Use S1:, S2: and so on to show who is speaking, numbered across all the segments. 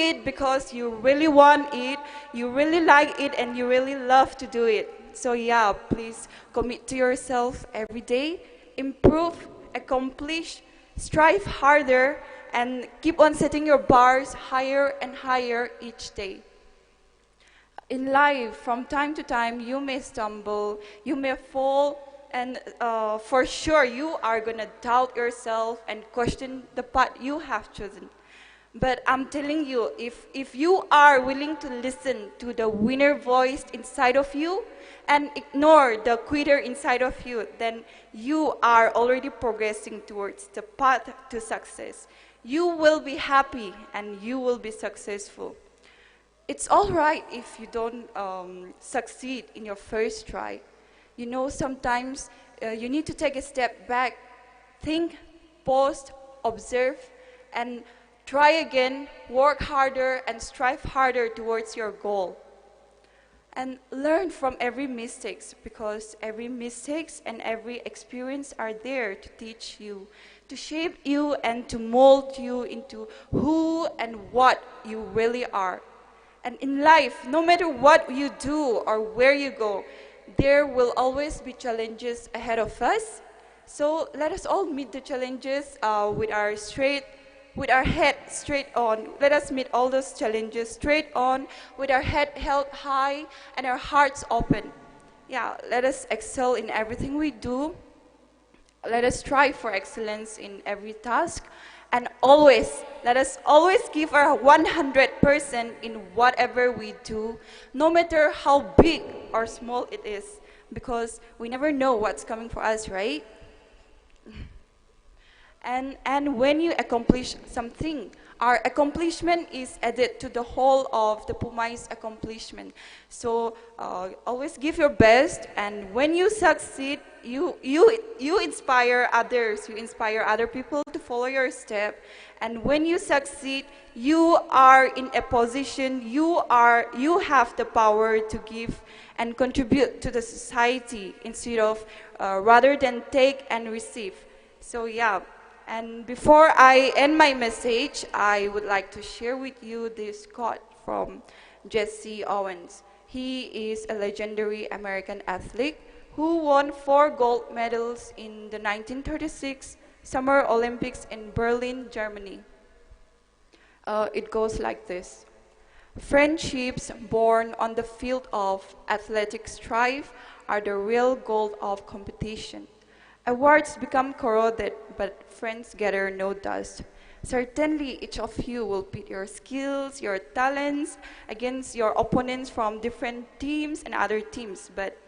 S1: it because you really want it, you really like it, and you really love to do it. So yeah, please commit to yourself every day, improve, accomplish, strive harder, and keep on setting your bars higher and higher each day. In life, from time to time, you may stumble, you may fall, and for sure, you are going to doubt yourself and question the path you have chosen. But I'm telling you, if you are willing to listen to the winner voice inside of you and ignore the quitter inside of you, then you are already progressing towards the path to success. You will be happy and you will be successful. It's all right if you don't succeed in your first try. You know, sometimes you need to take a step back, think, pause, observe, and try again, work harder, and strive harder towards your goal. And learn from every mistakes, because every mistakes and every experience are there to teach you, to shape you, and to mold you into who and what you really are. And in life, no matter what you do or where you go, there will always be challenges ahead of us. So let us all meet the challenges with our head straight on. Let us meet all those challenges straight on, with our head held high and our hearts open. Yeah, let us excel in everything we do. Let us strive for excellence in every task. And let us always give our 100% in whatever we do, no matter how big or small it is, because we never know what's coming for us, right? And when you accomplish something, our accomplishment is added to the whole of the Pumai's accomplishment. So always give your best, and when you succeed, you inspire others, you inspire other people to follow your step. And when you succeed, you are in a position, you have the power to give and contribute to the society instead of rather than take and receive. So yeah. And before I end my message, I would like to share with you this quote from Jesse Owens. He is a legendary American athlete who won 4 gold medals in the 1936 Summer Olympics in Berlin, Germany. It goes like this. Friendships born on the field of athletic strife are the real goal of competition. Awards become corroded, but friends gather no dust. Certainly, each of you will pit your skills, your talents against your opponents from different teams and other teams. But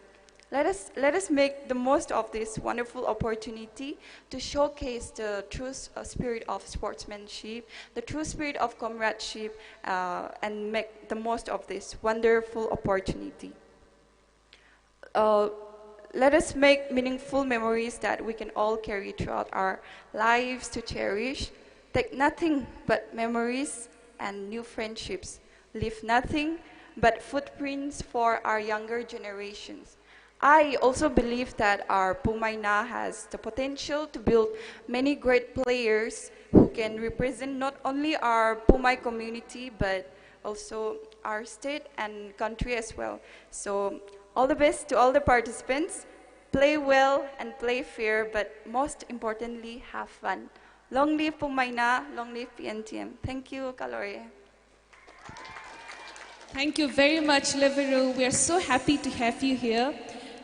S1: let us make the most of this wonderful opportunity to showcase the true spirit of sportsmanship, the true spirit of comradeship, and make the most of this wonderful opportunity. Let us make meaningful memories that we can all carry throughout our lives to cherish. Take nothing but memories and new friendships. Leave nothing but footprints for our younger generations. I also believe that our Pumayna has the potential to build many great players who can represent not only our Pumay community but also our state and country as well. So all the best to all the participants. Play well and play fair, but most importantly, have fun. Long live Pumayna, long live PNTM. Thank you, Kalore.
S2: Thank you very much, Leveru. We are so happy to have you here.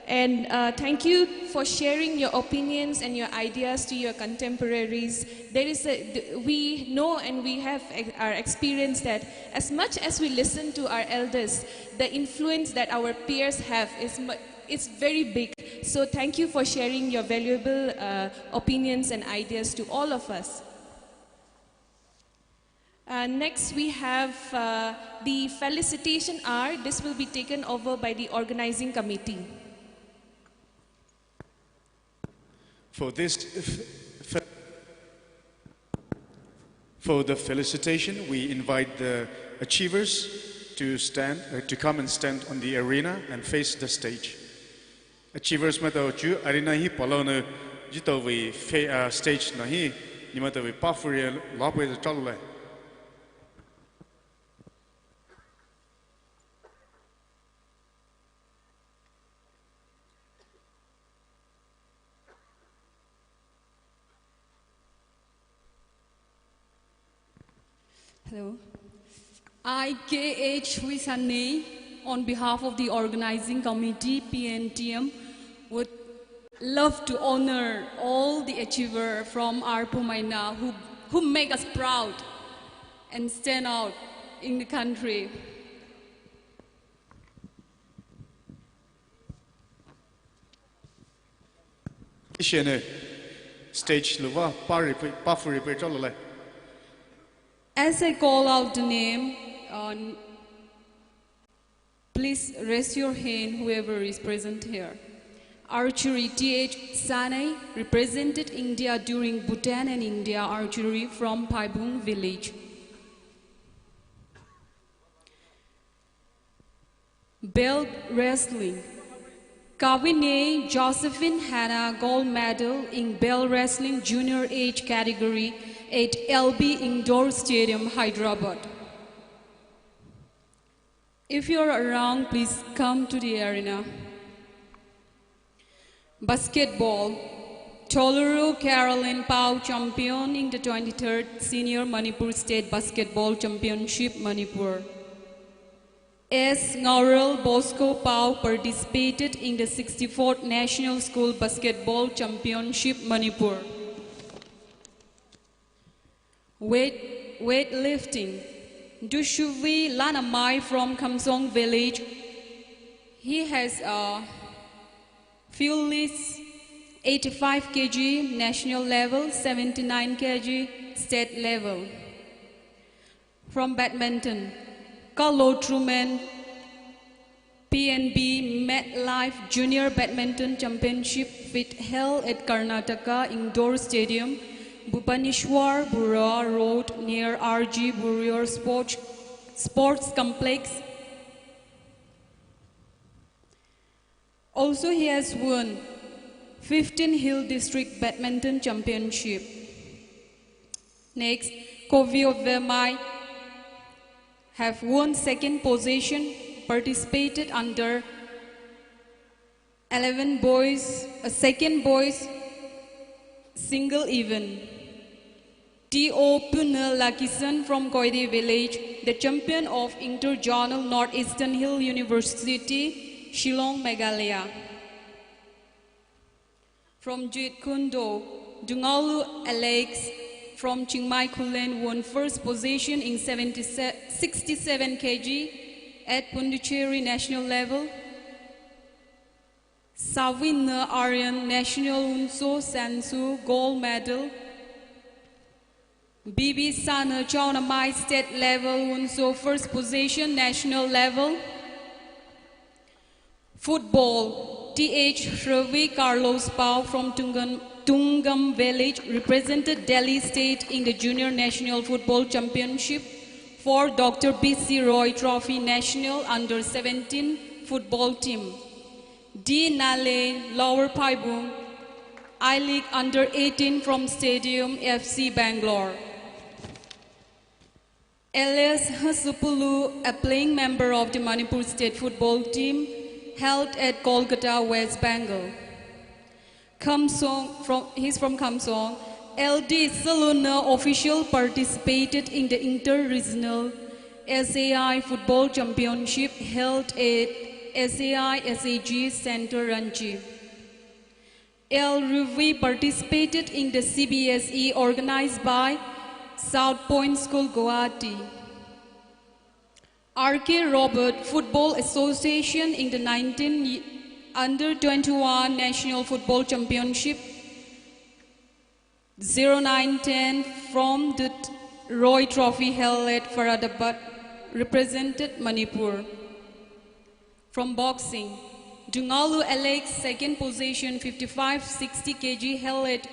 S2: And thank you for sharing your opinions and your ideas to your contemporaries. We know and we have our experience that as much as we listen to our elders, the influence that our peers have is very big. So thank you for sharing your valuable opinions and ideas to all of us. Next we have the felicitation hour. This will be taken over by the organizing committee.
S3: For the felicitation, we invite the achievers to come and stand on the arena and face the stage. Achievers matau arena hi polona jito we stage nahi nimata we pafurial lobwe the talule.
S4: Hello. I, K.H. Wisane, on behalf of the organizing committee, PNTM, would love to honor all the achievers from our Pumaina who make us proud and stand out in the country.
S3: Stage
S4: As I call out the name, please raise your hand, whoever is present here. Archery T.H. Sanai represented India during Bhutan and India archery from Paibung village. Belt wrestling. Kavine Josephine Hannah gold medal in bell wrestling junior age category at LB Indoor Stadium, Hyderabad. If you're around, please come to the arena. Basketball. Toluru Caroline Pau champion in the 23rd Senior Manipur State Basketball Championship, Manipur. S. Ngaurel Bosco Pau participated in the 64th National School Basketball Championship, Manipur. Weightlifting. Dushuvi Lanamai from Kamsong village. He has a fearless 85 kg national level, 79 kg state level. From badminton. Carlo Truman PNB MetLife Junior Badminton Championship fit held at Karnataka Indoor Stadium, Bhubaneswar, Bura Road near RG Burrier Sports Complex. Also, he has won 15 Hill District Badminton Championship. Next, Kovio Vemai have won second position, participated under 11 boys, a second boys single event. T.O. Punal Lakisan from Koide village, the champion of Interjournal Northeastern Hill University, Shillong, Meghalaya. From Jeet Kundo, Dungalu Alex from Chiangmai Kulen won first position in 67 kg at Pondicherry national level. Savina Aryan National Unso Sansu gold medal. Bibi Sana Chaunamai state level Unso first position national level. Football. T.H. Ravi Carlos Pau from Tungam village represented Delhi State in the Junior National Football Championship for Dr. B.C. Roy Trophy National Under-17 football team. D. Nale Lower Paibung I-League Under-18 from Stadium FC Bangalore. Elias Hasupulu, a playing member of the Manipur State football team, held at Kolkata, West Bengal. He's from Kamsong. LD Saluna official participated in the inter-regional SAI football championship held at SAI SAG Center Ranchi. L. Ruvi participated in the CBSE organized by South Point School, Guwahati. R.K. Robert Football Association in the Under-21 National Football Championship 0910 from the Roy Trophy held at Faridabad represented Manipur. From boxing, Dungalu Alex second position 55-60 kg held at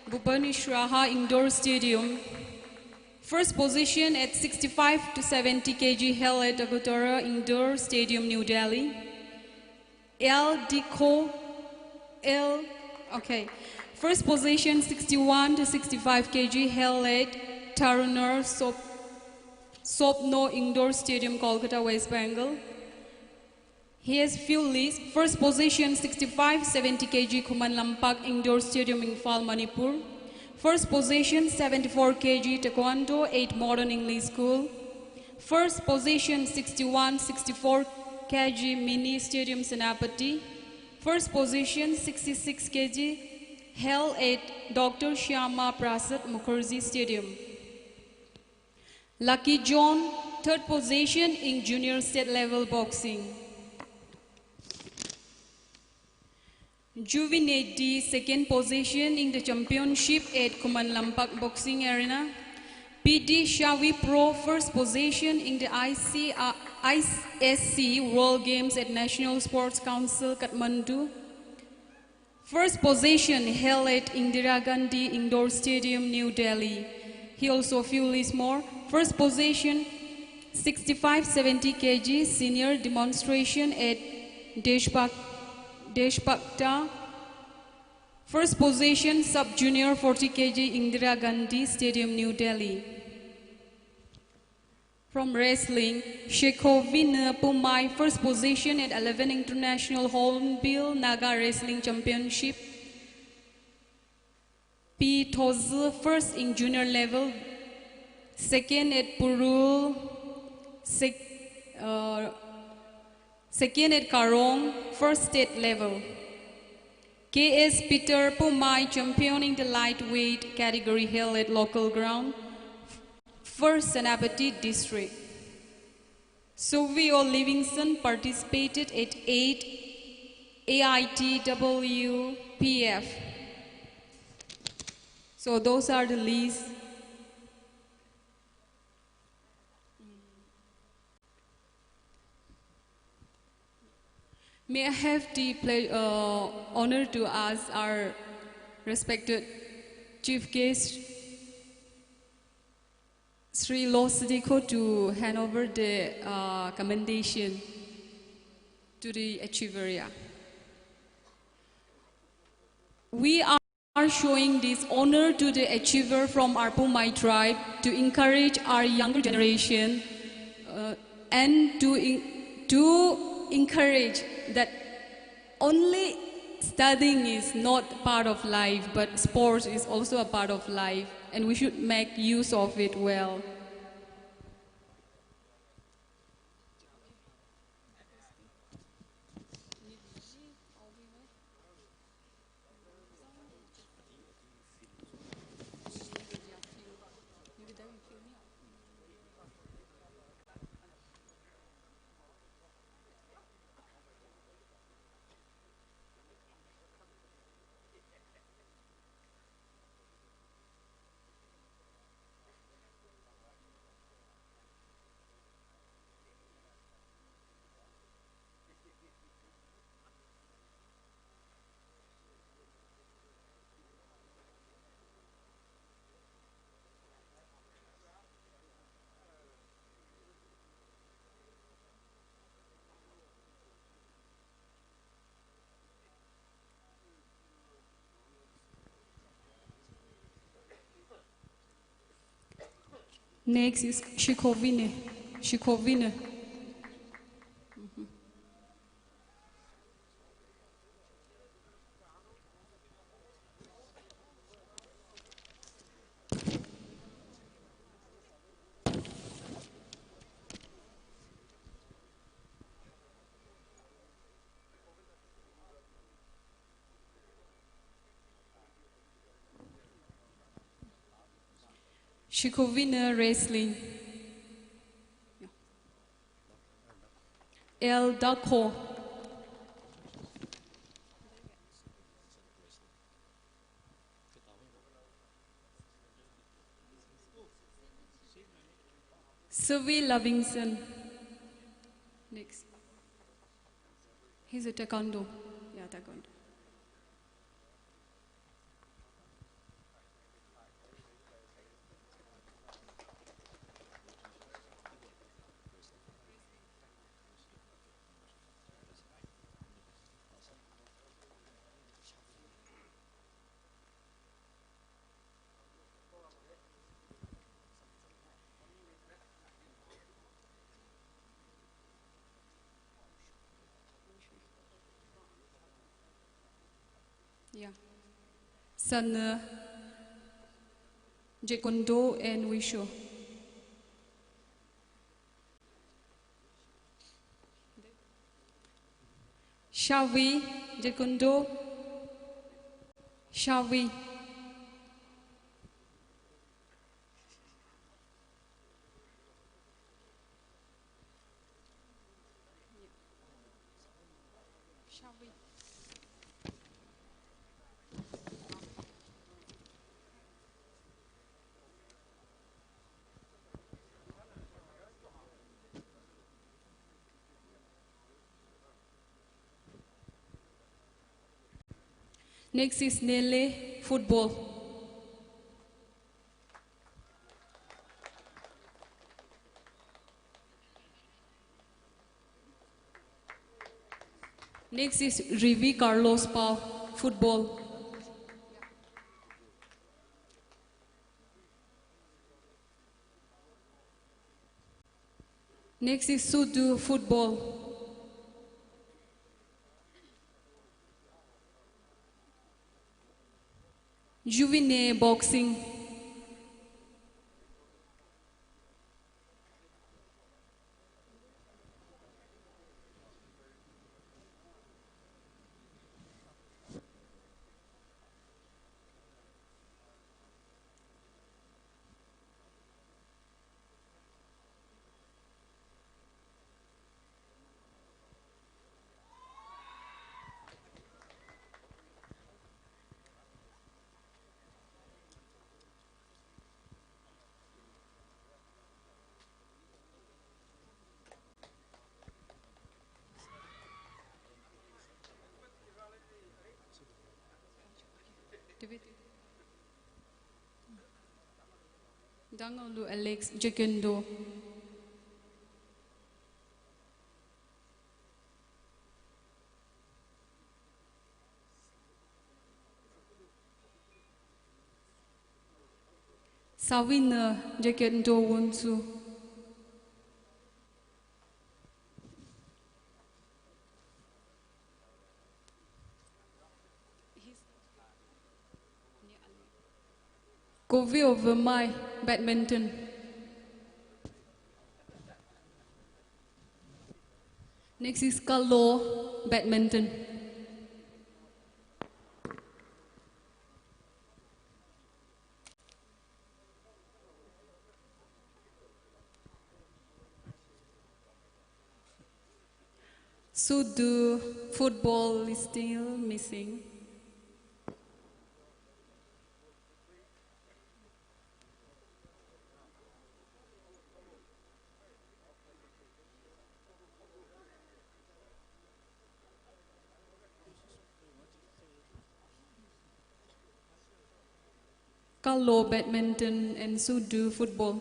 S4: Bhubaneswar Indoor Stadium. First position at 65 to 70 kg held at Agutora Indoor Stadium, New Delhi. First position 61 to 65 kg held at Tarunar Sopno Indoor Stadium, Kolkata, West Bengal. He has few lists. First position 65-70 kg Khuman Lampak Indoor Stadium, Imphal, Manipur. First position 74 kg Taekwondo, 8 Modern English School. First position 61-64 kg Mini Stadium Senapati. First position 66 kg held at Dr. Shyama Prasad Mukherjee Stadium. Lucky John, third position in junior state level boxing. Juvenate D, second position in the championship at Kuman Lampak Boxing Arena. PD Shawi Pro, first position in the ISSC World Games at National Sports Council, Kathmandu. First position held at Indira Gandhi Indoor Stadium, New Delhi. He also a few lists more. First position 65-70 kg senior demonstration at Deshbhakta. First position sub-junior 40 kg Indira Gandhi Stadium, New Delhi. From wrestling, Shekovina Pumai, first position at 11 International Hornbill Naga Wrestling Championship. P. Tozu, first in junior level, second at Purul, second at Karong, first state level. K.S. Peter Pumai, champion in the lightweight category held at local ground, first Senapati district. Suvio Livingston participated at 8 AITWPF. So those are the lists. May I have the honor to ask our respected chief guest, Sri Losidiko, to hand over the commendation to the achiever. We are showing this honor to the achiever from our Pumai tribe to encourage our younger generation and to encourage that only studying is not part of life, but sports is also a part of life, and we should make use of it well. Next is Shikovine. Shikovina wrestling. El Dako. Sylvie Livingston. Next. He's a taekwondo. Yeah, taekwondo. Yeah. Sana Taekwondo and Wushu. Shall we? Taekwondo. Shall we? Next is Nele football. Next is Rivi Carlos Pau football. Next is Sudu football. Juvine boxing. Dangalu Alex Taekwondo. Savina Taekwondo Wonsu. Kovi over my badminton. Next is Kalo badminton. Sudu football is still missing. Kalo badminton and Sudu football.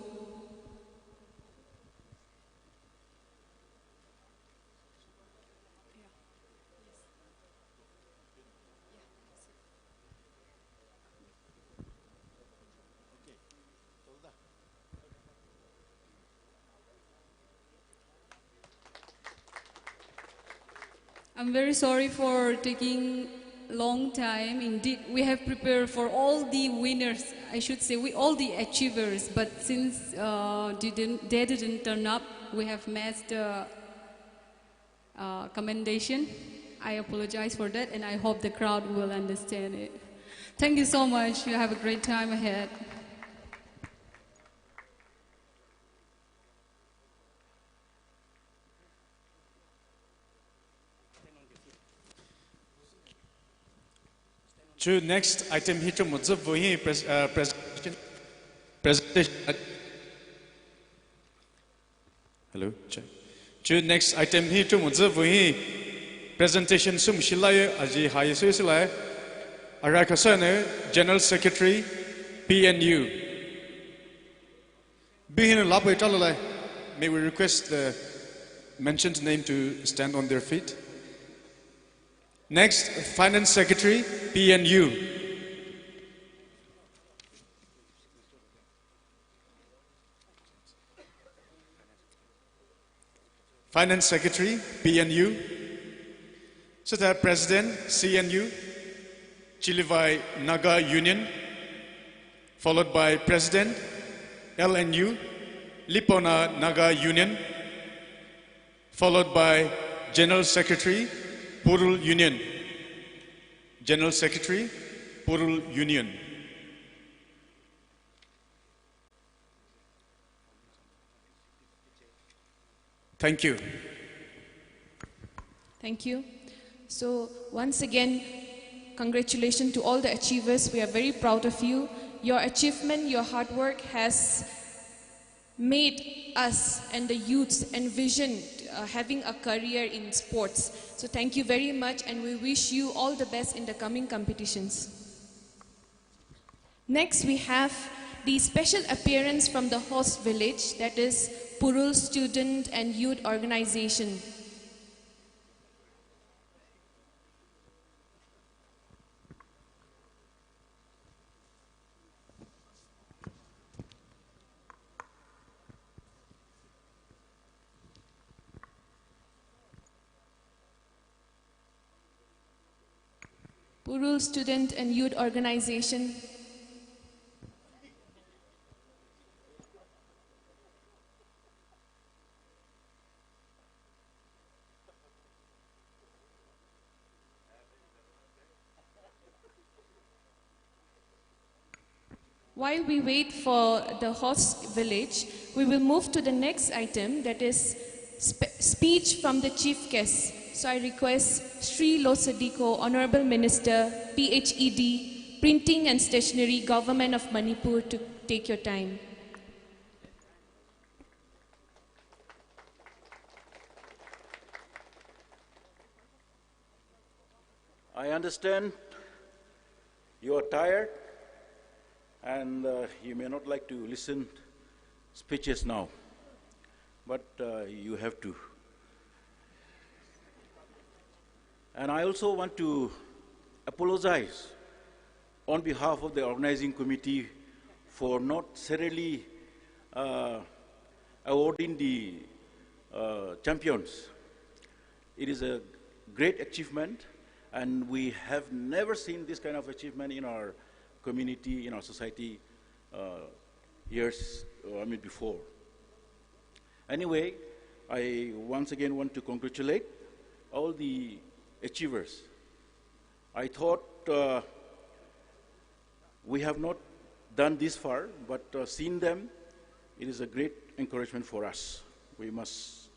S4: I'm very sorry for taking long time. Indeed, we have prepared for all the winners. I should say all the achievers. But since they didn't turn up, we have missed the commendation. I apologize for that, and I hope the crowd will understand it. Thank you so much. You have a great time ahead.
S3: To next item here to Mutsu Vuhi presentation. Hello. To next item here to Mutsu Vuhi presentation sum shilaya aji hayesu silaya Arakasana General Secretary PNU. Bihin Lapo Italala, may we request the mentioned name to stand on their feet. Next, Finance Secretary, PNU. Finance Secretary, PNU. Sita President, CNU, Chilivai Naga Union. followed by President, LNU, Lipona Naga Union, followed by General Secretary, Purul Union. General Secretary, Purul Union. Thank you.
S2: Thank you. So once again, congratulations to all the achievers. We are very proud of you. Your achievement, your hard work has made us and the youths envision having a career in sports. So thank you very much, and we wish you all the best in the coming competitions. Next, we have the special appearance from the host village, that is Purul Student and Youth Organization. Purul Student and Youth Organization. While we wait for the host village, we will move to the next item, that is speech from the chief guest. So I request Sri Losadiko, Honorable Minister, PHED, Printing and Stationery, Government of Manipur, to take your time.
S5: I understand you are tired and you may not like to listen speeches now, but you have to. And I also want to apologize on behalf of the organizing committee for not necessarily awarding the champions. It is a great achievement, and we have never seen this kind of achievement in our community, in our society, before. Anyway, I once again want to congratulate all the achievers. I thought we have not done this far, but seeing them, it is a great encouragement for us. We must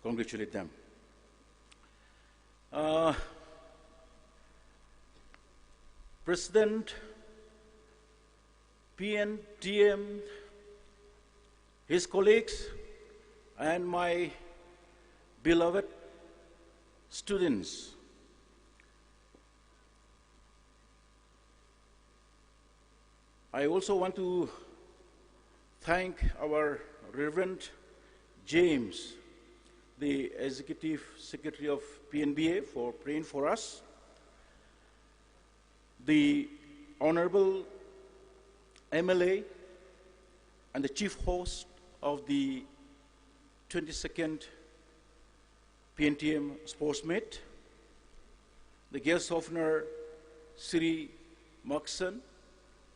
S5: congratulate them. President, PNTM, his colleagues, and my beloved students, I also want to thank our Reverend James, the Executive Secretary of PNBA, for praying for us, the Honorable MLA and the Chief Host of the 22nd PNTM Sports Meet, the guest of honor Sri Maksan,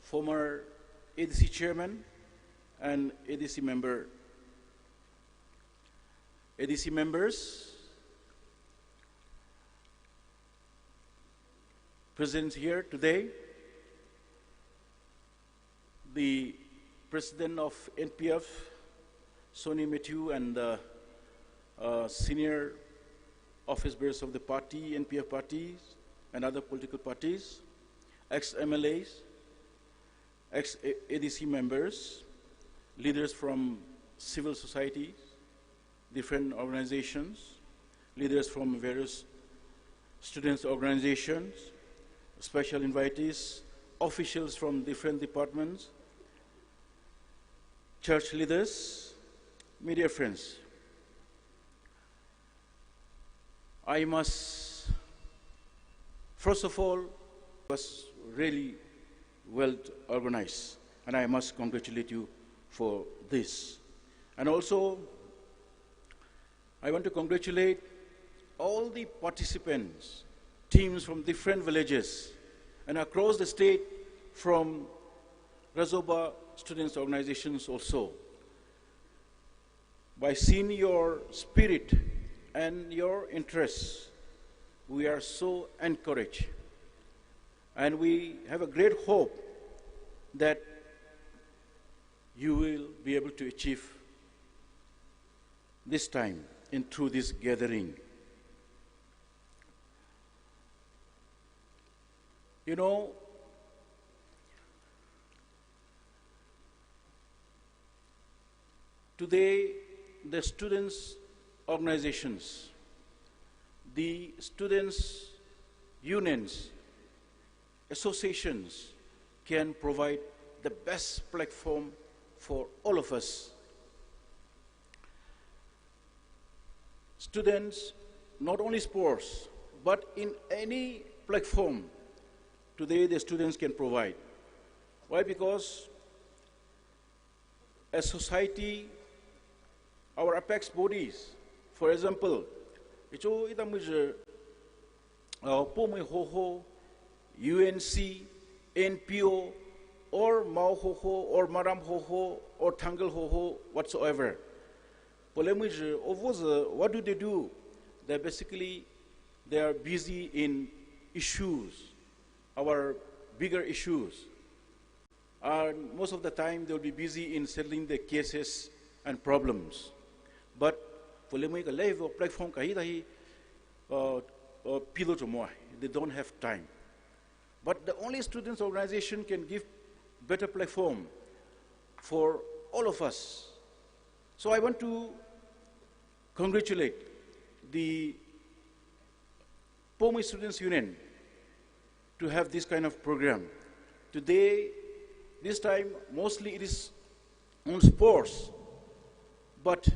S5: former ADC Chairman and ADC member. ADC members present here today, the President of NPF, Sonny Matthew, and the senior office bearers of the party, NPF parties, and other political parties, ex-MLAs, ex-ADC members, leaders from civil society, different organizations, leaders from various students' organizations, special invitees, officials from different departments, church leaders, media friends. I must, first of all, was really well organized, and I must congratulate you for this. And also, I want to congratulate all the participants, teams from different villages and across the state, from Razoba students organizations also. By seeing your spirit and your interests, we are so encouraged. And we have a great hope that you will be able to achieve this time through this gathering. You know, today the students' organizations, the students' unions, associations can provide the best platform for all of us. Students, not only sports, but in any platform, today the students can provide. Why? Because as society, our apex bodies, for example, ito ita muje pomoi hoho, UNC, NPO, or Mao hoho, or Maram hoho, or Tangle hoho, whatsoever. What do they do? They are busy in issues, our bigger issues. And most of the time they'll be busy in settling the cases and problems. But they don't have time. But the only students' organization can give better platform for all of us. So I want to congratulate the Pomoi Students Union to have this kind of program. Today, this time, mostly it is on sports, but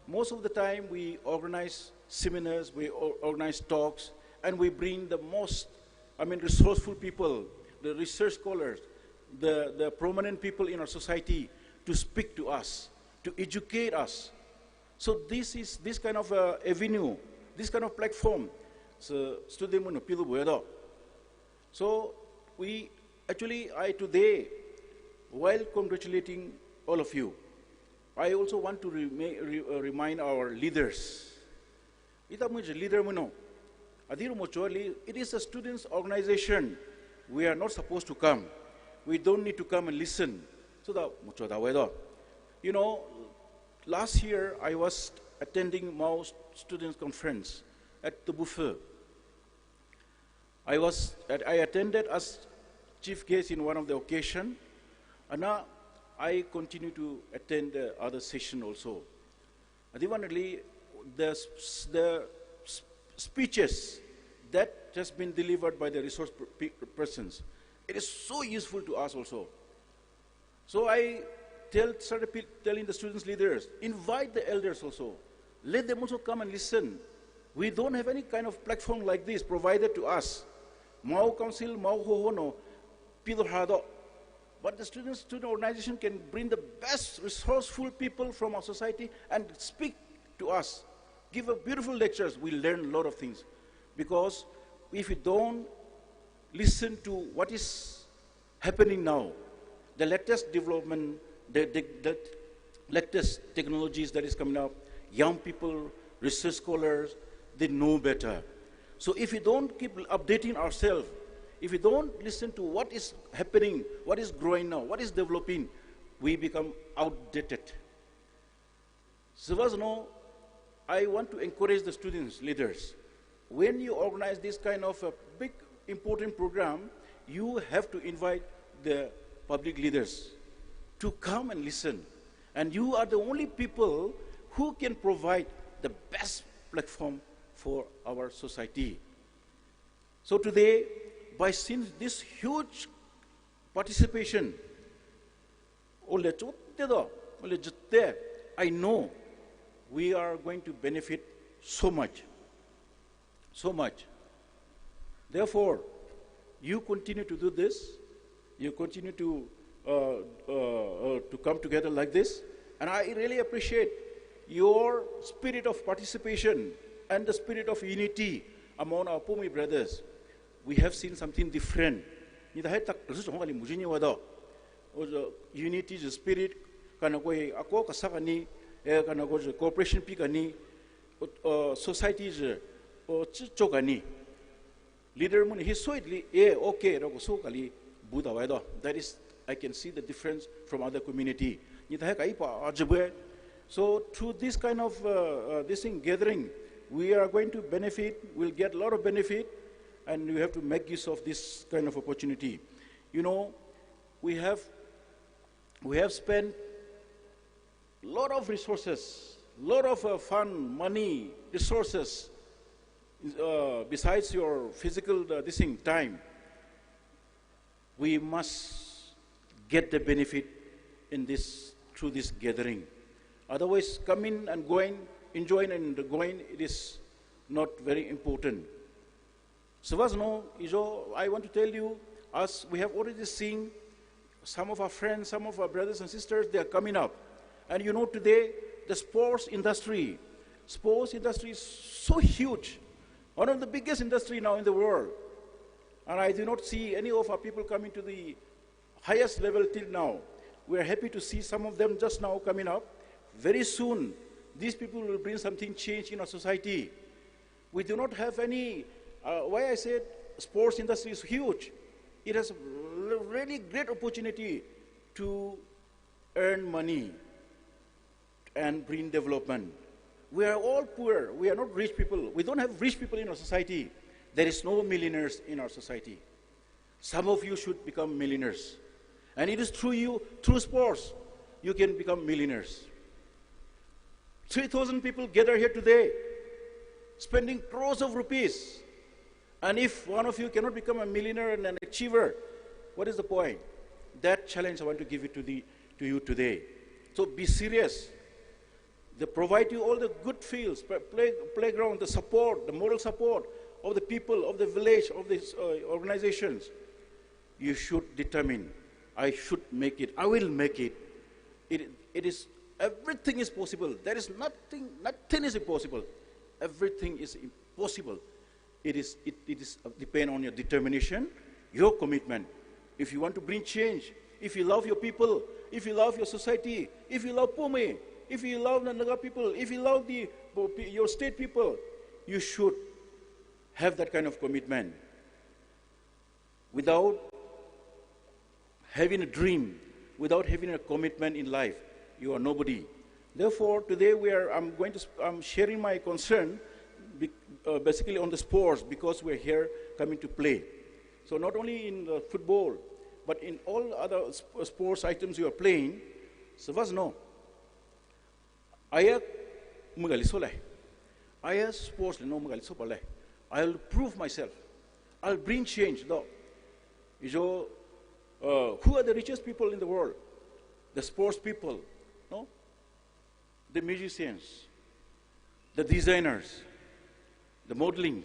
S5: most of the time we organize seminars, we organize talks, and we bring the most, resourceful people, the research scholars, the prominent people in our society to speak to us, to educate us. So this kind of avenue, this kind of platform, so I today, while congratulating all of you, I also want to remind our leaders. It is a students' organization. We are not supposed to come. We don't need to come and listen. You know, last year I was attending Mao Students' Conference at the buffet. I attended as chief guest in one of the occasions, and now I continue to attend the other session also. Additionally, the speeches that has been delivered by the resource persons, it is so useful to us also. So I started telling the students leaders, invite the elders also. Let them also come and listen. We don't have any kind of platform like this provided to us. Mao Council, Mao Hohono, Pido Hado. But the student organization can bring the best resourceful people from our society and speak to us. Give a beautiful lectures. We learn a lot of things. Because if we don't listen to what is happening now, the latest development, the latest technologies that is coming up, young people, research scholars, they know better. So if we don't keep updating ourselves, if we don't listen to what is happening, what is growing now, what is developing, we become outdated. So, I want to encourage the students, leaders. When you organize this kind of a big, important program, you have to invite the public leaders to come and listen. And you are the only people who can provide the best platform for our society. So today, by seeing this huge participation, I know we are going to benefit so much. So much. Therefore, you continue to do this. You continue to come together like this. And I really appreciate your spirit of participation and the spirit of unity among our Pomoi brothers. We have seen something different. unity spirit kana koi ako kasakani kana ko cooperation pikani society je chokani leader mun he soidly okay ro so kali buda wai do. That is, I can see the difference from other community. So through this kind of this thing gathering, we are going to benefit. We'll get a lot of benefit, and we have to make use of this kind of opportunity. You know, we have spent a lot of resources, a lot of fun, money, resources, besides your physical this thing, time. We must get the benefit in this through this gathering. Otherwise, coming and going, enjoying and going, it is not very important. So, I want to tell you, as we have already seen, some of our friends, some of our brothers and sisters, they are coming up. And you know, today, the sports industry is so huge, one of the biggest industry now in the world. And I do not see any of our people coming to the highest level till now. We are happy to see some of them just now coming up. Very soon, these people will bring something change in our society. We do not have any, why I said sports industry is huge. It has a really great opportunity to earn money and bring development. We are all poor. We are not rich people. We don't have rich people in our society. There is no millionaires in our society. Some of you should become millionaires. And it is through you, through sports, you can become millionaires. 3,000 people gather here today, spending crores of rupees. And if one of you cannot become a millionaire and an achiever, what is the point? That challenge I want to give it to you today. So be serious. They provide you all the good fields, playground, the support, the moral support of the people, of the village, of these organizations. You should determine, I should make it, I will make it. It is, everything is possible. There is nothing is impossible. Everything is possible. It depend on your determination, your commitment. If you want to bring change, if you love your people, if you love your society, if you love Pume, if you love the Naga people, if you love your state people, you should have that kind of commitment. Without having a dream, without having a commitment in life, you are nobody. Therefore, today I'm sharing my concern basically on the sports, because we're here coming to play. So not only in the football, but in all other sports items you are playing, savas no. Aya magali solai. Aya sports no magali sopalai. I'll prove myself. I'll bring change. Though, who are the richest people in the world? The sports people, no? The musicians, the designers, the modeling.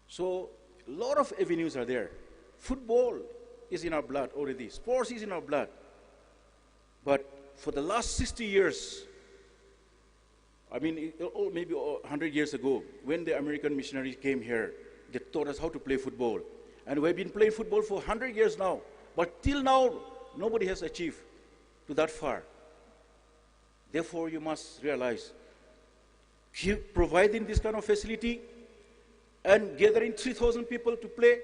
S5: So a lot of avenues are there. Football is in our blood already. Sports is in our blood. But for the last 60 years, I mean, maybe 100 years ago, when the American missionaries came here, they taught us how to play football. And we've been playing football for 100 years now. But till now, nobody has achieved to that far. Therefore, you must realize, keep providing this kind of facility and gathering 3,000 people to play.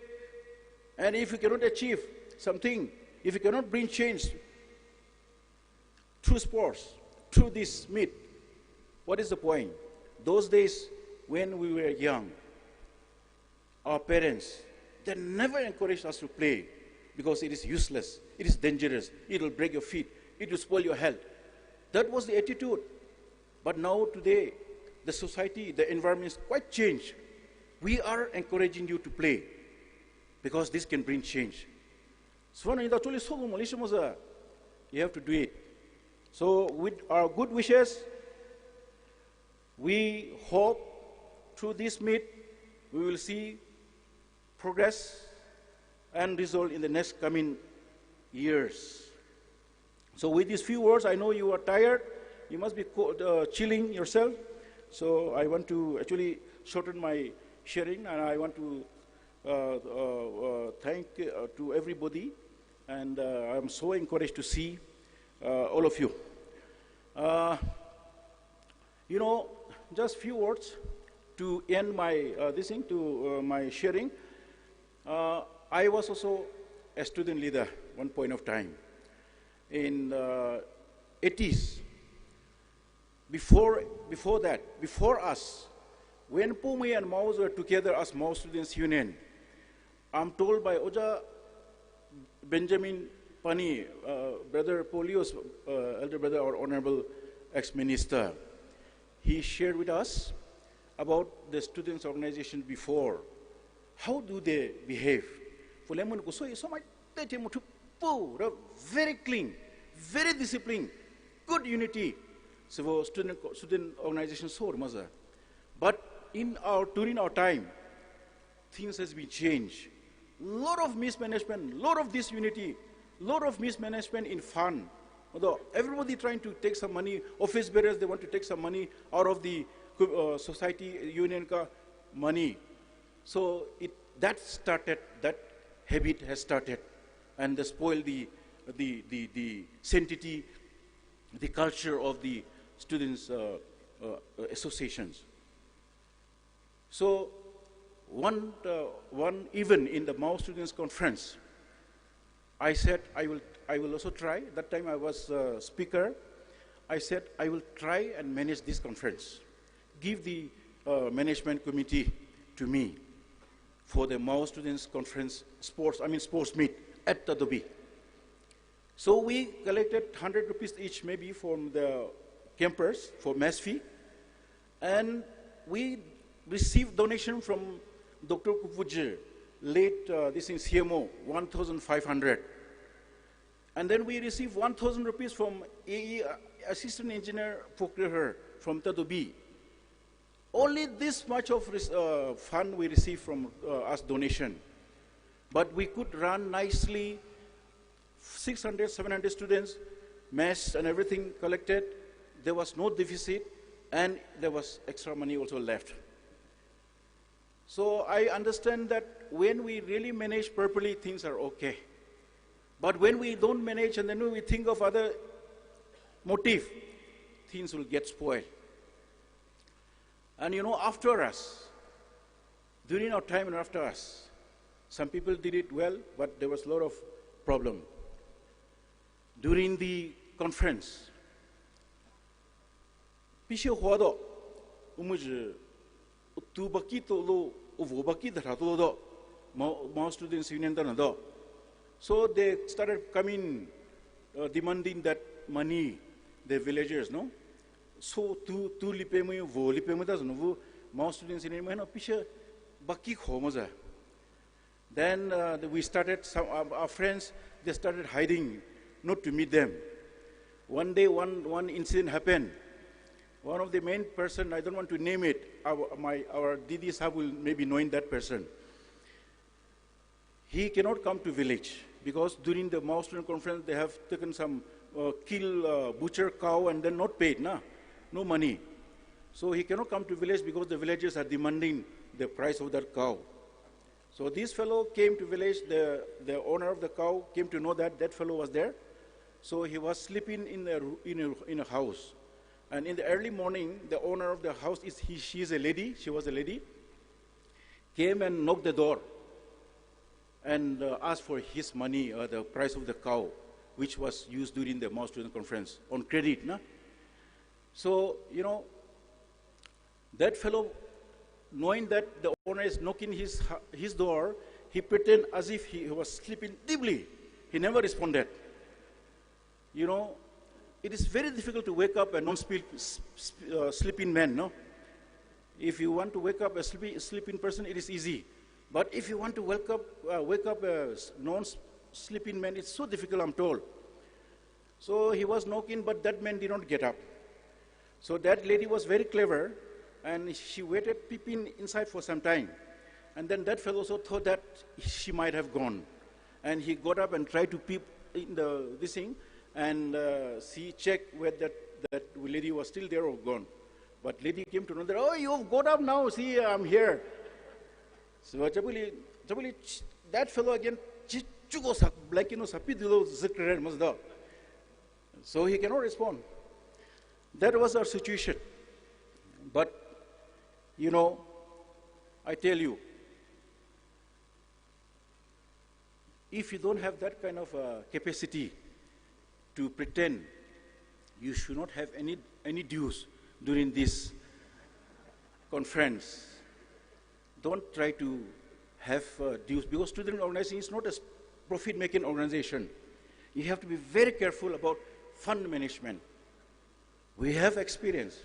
S5: And if you cannot achieve something, if you cannot bring change through sports, through this meet, what is the point? Those days when we were young, our parents, they never encouraged us to play because it is useless, it is dangerous, it will break your feet, it will spoil your health. That was the attitude. But now today, the society, the environment is quite changed. We are encouraging you to play because this can bring change. So you have to do it. So with our good wishes, we hope through this meet, we will see progress and result in the next coming years. So with these few words, I know you are tired. You must be chilling yourself. So I want to actually shorten my sharing, and I want to thank to everybody. And I'm so encouraged to see all of you. You know, just few words to end my my sharing. I was also a student leader one point of time in 80s. Before us, when Pumi and Maus were together as Mao Students Union, I'm told by Oja Benjamin Pani, Brother Polio's elder brother, or Honorable ex-minister, he shared with us about the students' organization before. How do they behave? Very clean, very disciplined, good unity. So student organization so much. But during our time, things has been changed. Lot of mismanagement, lot of disunity, lot of mismanagement in fund. Although everybody trying to take some money, office bearers, they want to take some money out of the society union money. So that habit has started, and they spoil the sanctity, the culture of the students' associations. So one even in the Mao Students Conference, I said I will also try. That time I was speaker. I said I will try and manage this conference. Give the management committee to me for the Mao Students Conference sports meet at Tadobi. So we collected 100 rupees each, maybe from the campers for mess fee, and we received donation from Dr. Kupuje, late this in CMO, 1,500. And then we received 1,000 rupees from AE, Assistant Engineer Procure from Tadobi. Only this much of fund we received from us donation. But we could run nicely, 600, 700 students, mess and everything collected. There was no deficit, and there was extra money also left. So I understand that when we really manage properly, things are okay. But when we don't manage and then we think of other motive, things will get spoiled. And you know, after us, during our time and after us, some people did it well, but there was a lot of problem. During the conference, Pisho Huado, Umuj, Tubakito lo, Uvobaki the Ratodo, Mao Students Union Danado. So they started coming, demanding that money, the villagers, no? So tu lipemu, vo lipemu das no, Mao Students Union, no Pisha Baki Homoza. Then we started, our friends, they started hiding, not to meet them. One day, one incident happened. One of the main person, I don't want to name it, our Didi Sahab will maybe knowing that person. He cannot come to village because during the Mao Student Conference, they have taken some butcher cow and then not paid, no money. So he cannot come to village because the villagers are demanding the price of that cow. So this fellow came to village, the owner of the cow came to know that that fellow was there. So he was sleeping in a house. And in the early morning, the owner of the house, she was a lady, came and knocked the door and asked for his money, the price of the cow, which was used during the Mao Student Conference on credit. So, you know, that fellow, knowing that the owner is knocking his door, he pretended as if he was sleeping deeply. He never responded. You know, it is very difficult to wake up a non-sleeping man, no? If you want to wake up a sleeping person, it is easy. But if you want to wake up a non-sleeping man, it's so difficult, I'm told. So he was knocking, but that man did not get up. So that lady was very clever, and she waited peeping inside for some time. And then that fellow also thought that she might have gone. And he got up and tried to peep in this thing, and check whether that lady was still there or gone. But lady came to know that, oh, you've got up now, see, I'm here. So that fellow again chugo sak like sapi dilo zikrer mazda. So he cannot respond. That was our situation. But I tell you, if you don't have that kind of capacity to pretend, you should not have any dues during this conference. Don't try to have dues, because student organization is not a profit-making organization. You have to be very careful about fund management. We have experience.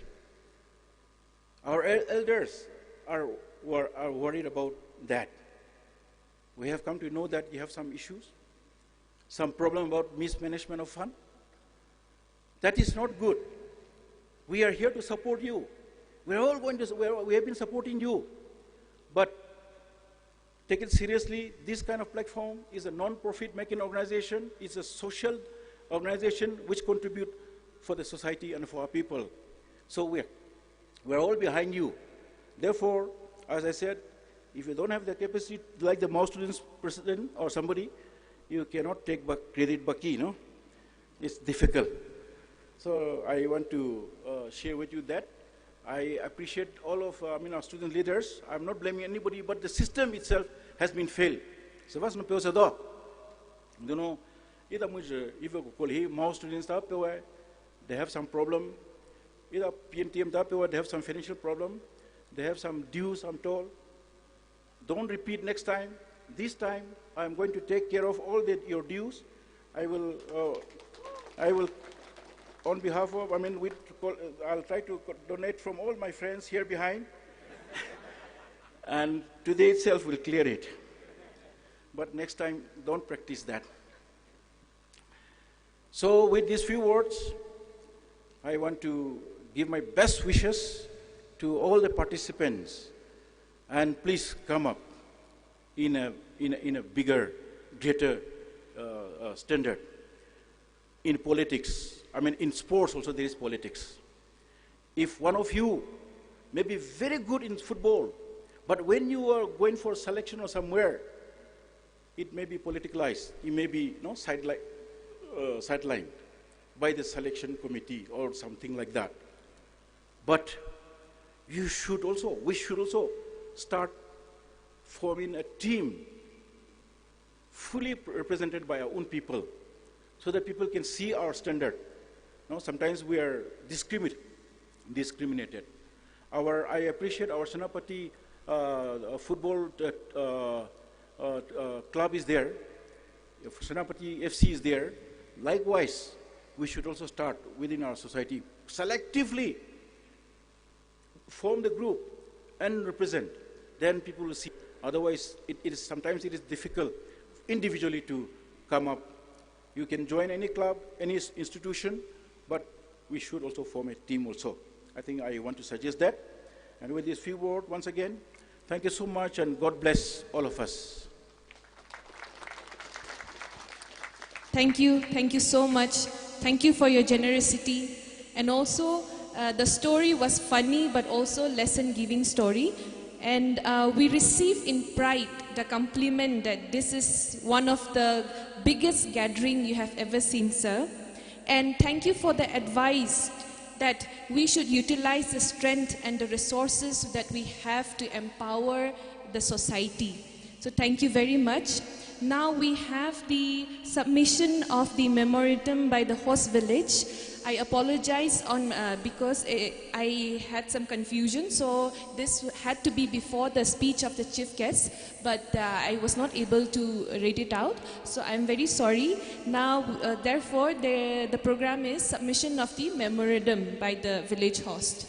S5: Our elders are worried about that. We have come to know that you have some issues, some problem about mismanagement of fund. That is not good. We are here to support you. We have been supporting you. But take it seriously, this kind of platform is a non-profit making organization. It's a social organization which contribute for the society and for our people. So we're all behind you. Therefore, as I said, if you don't have the capacity, like the Mao Students President or somebody, you cannot take credit baki, no? It's difficult. So I want to share with you that. I appreciate all of our student leaders. I'm not blaming anybody, but the system itself has been failed. So what's no peo sa do? Ida muj even call he Mao students da peo, they have some problem. Ida PNTM da peo, they have some financial problem. They have some dues, I'm told. Don't repeat next time. This time, I'm going to take care of all your dues. I will, on behalf of, I'll try to donate from all my friends here behind. And today itself will clear it. But next time, don't practice that. So with these few words, I want to give my best wishes to all the participants. And please come up in a bigger, greater standard. In politics, in sports also there is politics. If one of you may be very good in football, but when you are going for selection or somewhere, it may be politicalized. It may be sidelined by the selection committee or something like that. But we should also start forming a team fully represented by our own people, so that people can see our standard. Sometimes we are discriminated. I appreciate our Senapati football club is there. Senapati FC is there. Likewise, we should also start within our society, selectively form the group and represent. Then people will see. Otherwise, sometimes it is difficult individually to come up. You can join any club, any institution, but we should also form a team also. I think I want to suggest that. And with these few words, once again, thank you so much, and God bless all of us.
S2: Thank you so much. Thank you for your generosity. And also, the story was funny, but also lesson-giving story. And we receive in pride the compliment that this is one of the biggest gathering you have ever seen, sir. And thank you for the advice that we should utilize the strength and the resources that we have to empower the society. So thank you very much. Now we have the submission of the memorandum by the host village. I apologize because I had some confusion, so this had to be before the speech of the chief guest, but I was not able to read it out, so I'm very sorry. Now, therefore, the program is submission of the memorandum by the village host.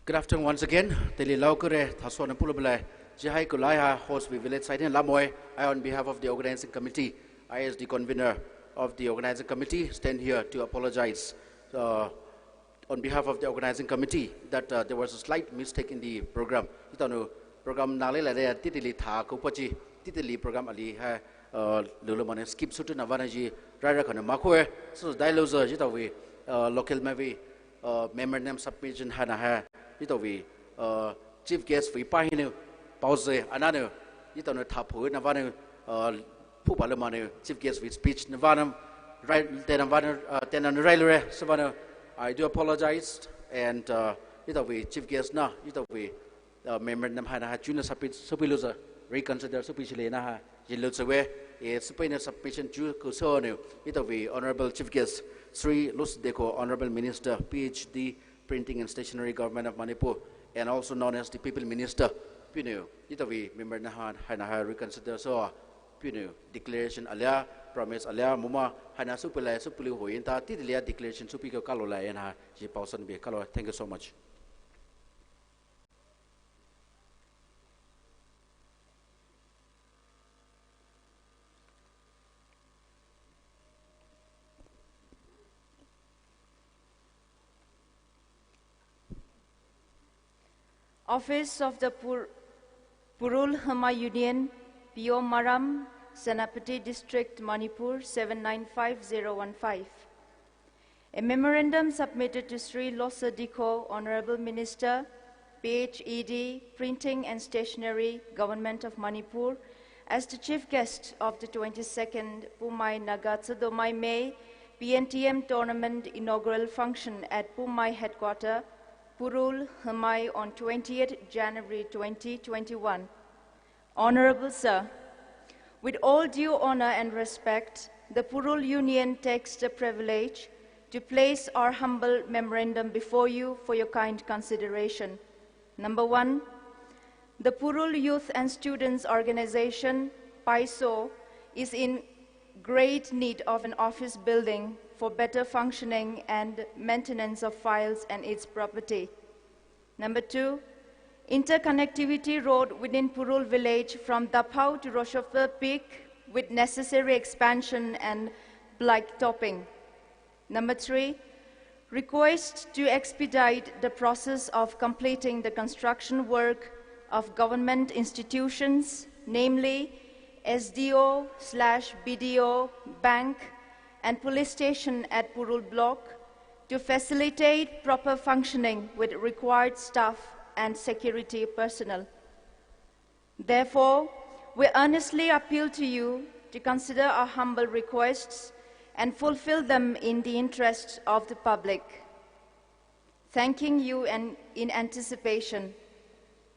S6: Good afternoon once again. Teli laukure thaswa na pulubla jihai kulaya host we village side in Lamoy. I on behalf of the organizing committee, I as the convener of the organizing committee stand here to apologize on behalf of the organizing committee that there was a slight mistake in the program. Itanu program nale la de titili tha ko pachi titili program ali ha lulu mane skip sutu na vanaji rara kana makwe so dialogue jitawi local maybe memorandum submission hana ha itawi chief guest vi pa hinu pause ananu itanu thapu na vanu pu palamanu chief guest with speech na vanam right tenan railway savana I do apologize and itawi chief guest na itawi member nam hana junior supiluza reconsider supishile na ha jilutsawe is supina submission ju kusonu itawi honorable chief guest Sri Lus Deko, Honorable Minister, PhD, Printing and Stationery, Government of Manipur, and also known as the People Minister. Pinu, itawi member nahan hana reconsider so pinu declaration alia promise alia muma hana supila supulu hointa tidilia declaration supiko kalola and ha ji pausan be kalo. Thank you so much.
S7: Office of the Purul Hama Union, P.O. Maram, Senapati District, Manipur 795015. A memorandum submitted to Sri Losa Diko, Honorable Minister, PhED, Printing and Stationery, Government of Manipur, as the chief guest of the 22nd Pumai Nagatsadomai May PNTM tournament inaugural function at Pumai headquarters, Purul Hamai on 20th January 2021. Honorable Sir, with all due honor and respect, the Purul Union takes the privilege to place our humble memorandum before you for your kind consideration. Number 1, the Purul Youth and Students Organization, PAISO, is in great need of an office building for better functioning and maintenance of files and its property. Number 2, interconnectivity road within Purul village from Dapau to Rochefort Peak with necessary expansion and blacktopping. Number 3, request to expedite the process of completing the construction work of government institutions, namely SDO/BDO, bank, and police station at Purul block to facilitate proper functioning with required staff and security personnel. Therefore, we earnestly appeal to you to consider our humble requests and fulfill them in the interest of the public. Thanking you and in anticipation,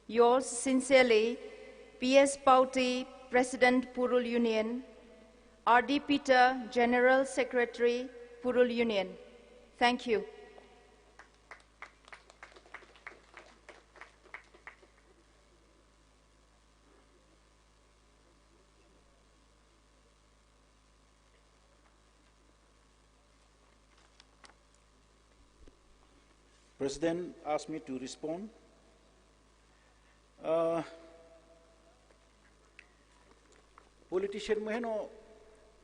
S7: yours sincerely, P.S. Pauti, President, Purul Union, R.D. Peter, General Secretary, Purul Union. Thank you.
S5: President asked me to respond. Politician moheno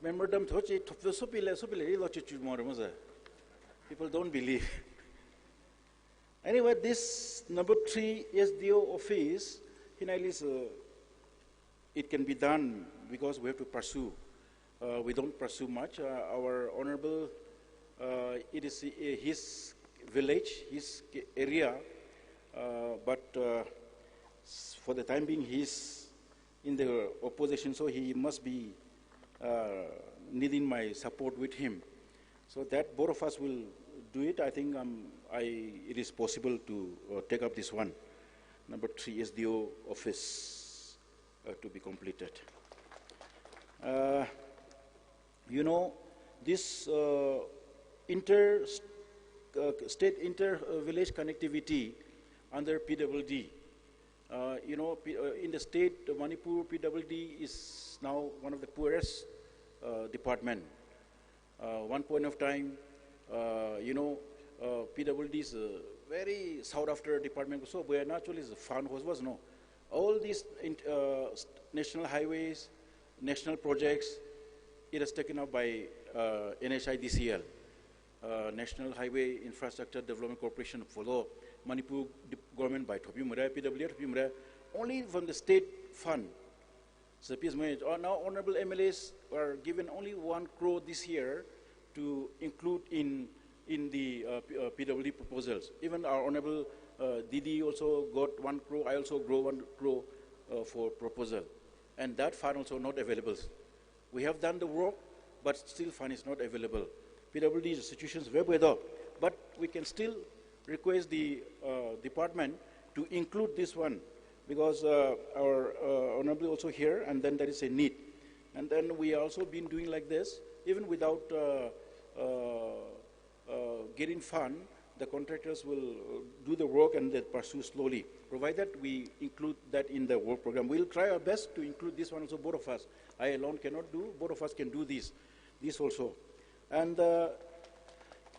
S5: memorandum thochi thopso supile lo chichu mormaza. People don't believe. Anyway, this number 3 SDO office, it can be done because we have to pursue. We don't pursue much. Our honorable, it is his village, his area, but for the time being, he's in the opposition, so he must be needing my support with him. So that both of us will do it. I think it is possible to take up this one. Number 3 SDO office to be completed. You know, this state inter-village connectivity under PWD. You know, in the state, Manipur, PWD is now one of the poorest department. One point of time, you know, PWD is a very sought after department. So we are naturally is a fund was no. All these national highways, national projects, it is taken up by NHIDCL, National Highway Infrastructure Development Corporation, follow Manipur government by PWD, only from the state fund. So now honorable MLAs are given only 1 crore this year to include in the PWD proposals. Even our Honorable Didi also got 1 crore, I also grow 1 crore for proposal. And that fund also not available. We have done the work, but still fund is not available. PWD situation is very bad, but we can still request the department to include this one, because our Honorable also here, and then there is a need. And then we also been doing like this, even without getting fund, the contractors will do the work and they pursue slowly, provided we include that in the work program. We'll try our best to include this one also, both of us. I alone cannot do, both of us can do this also. And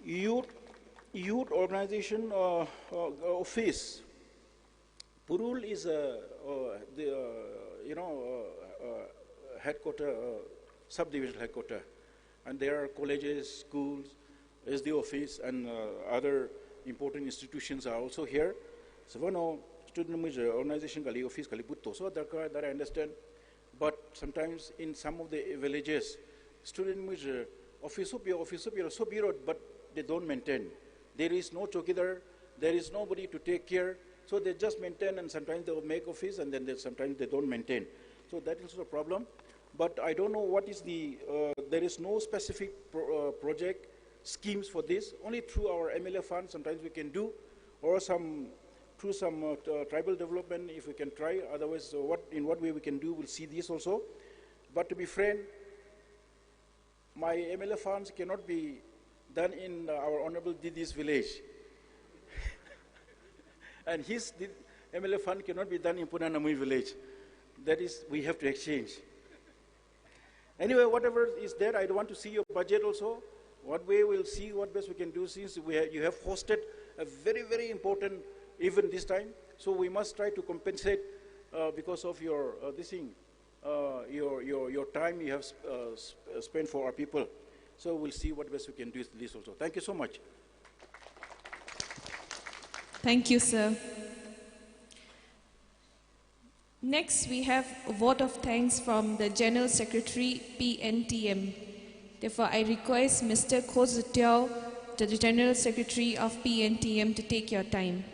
S5: youth organization office, Purul is headquarter, subdivision headquarter, and there are colleges, schools, SD office, and other important institutions are also here. So one student organization kali office kali putto so that I understand, but sometimes in some of the villages, student office so bureau, but they don't maintain. There is no chokidar, there is nobody to take care, so they just maintain, and sometimes they will make office, and then sometimes they don't maintain. So that is a problem. But I don't know what is the, there is no specific project schemes for this. Only through our MLA fund sometimes we can do, or through some tribal development if we can try. Otherwise, in what way we can do, we'll see this also. But to be frank, my MLA funds cannot be done in our Honorable Didi's village. And his MLA fund cannot be done in Punanamui village. That is, we have to exchange. Anyway, whatever is there, I want to see your budget also. What way we'll see what best we can do, since you have hosted a very, very important event this time. So we must try to compensate because of your your time you have spent for our people. So we'll see what best we can do with this also. Thank you so much.
S2: Thank you, sir. Next, we have a vote of thanks from the General Secretary, PNTM. Therefore, I request Mr. Ko Zutiao, the General Secretary of PNTM, to take your time.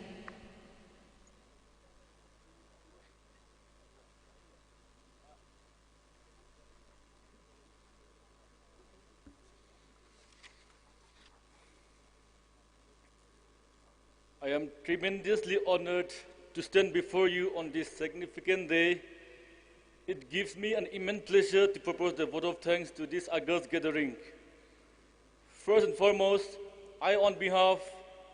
S8: I am tremendously honored to stand before you on this significant day. It gives me an immense pleasure to propose the vote of thanks to this august gathering. First and foremost, I, on behalf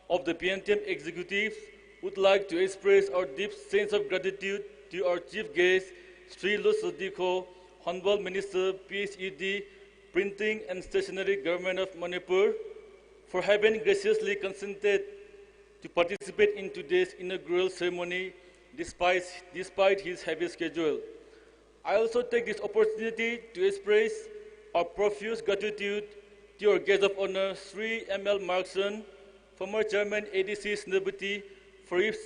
S8: of the PNTM executives, would like to express our deep sense of gratitude to our chief guest, Sri Lut Sodiko, Honorable Minister, PhD, Printing and Stationery, Government of Manipur, for having graciously consented to participate in today's inaugural ceremony despite his heavy schedule. I also take this opportunity to express our profuse gratitude to your guest of honor, Sri M.L. Markson, former Chairman ADC Snabati, for his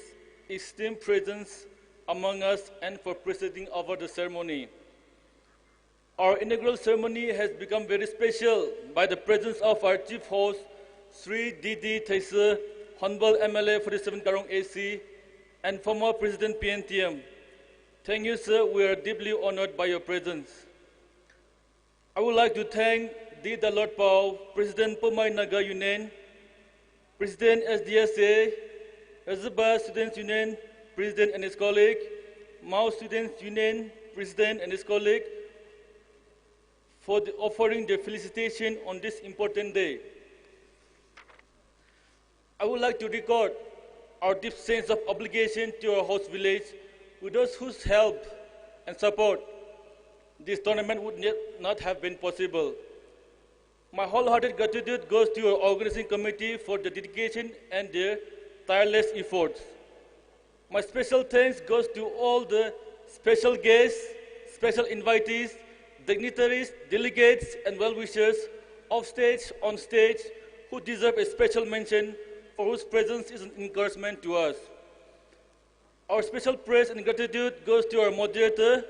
S8: esteemed presence among us and for presiding over the ceremony. Our inaugural ceremony has become very special by the presence of our chief host, Sri Didi Thaisa, Honorable MLA 47 Karong AC, and former President PNTM. Thank you, sir. We are deeply honored by your presence. I would like to thank D. Dalot Pao, President Pumai Naga Union, President SDSA, Azaba Students Union, President and his colleague, Mao Students Union, President and his colleague, for offering their felicitation on this important day. I would like to record our deep sense of obligation to our host village, with those whose help and support this tournament would not have been possible. My wholehearted gratitude goes to our organizing committee for the dedication and their tireless efforts. My special thanks goes to all the special guests, special invitees, dignitaries, delegates, and well-wishers off stage, on stage, who deserve a special mention, for whose presence is an encouragement to us. Our special praise and gratitude goes to our moderator,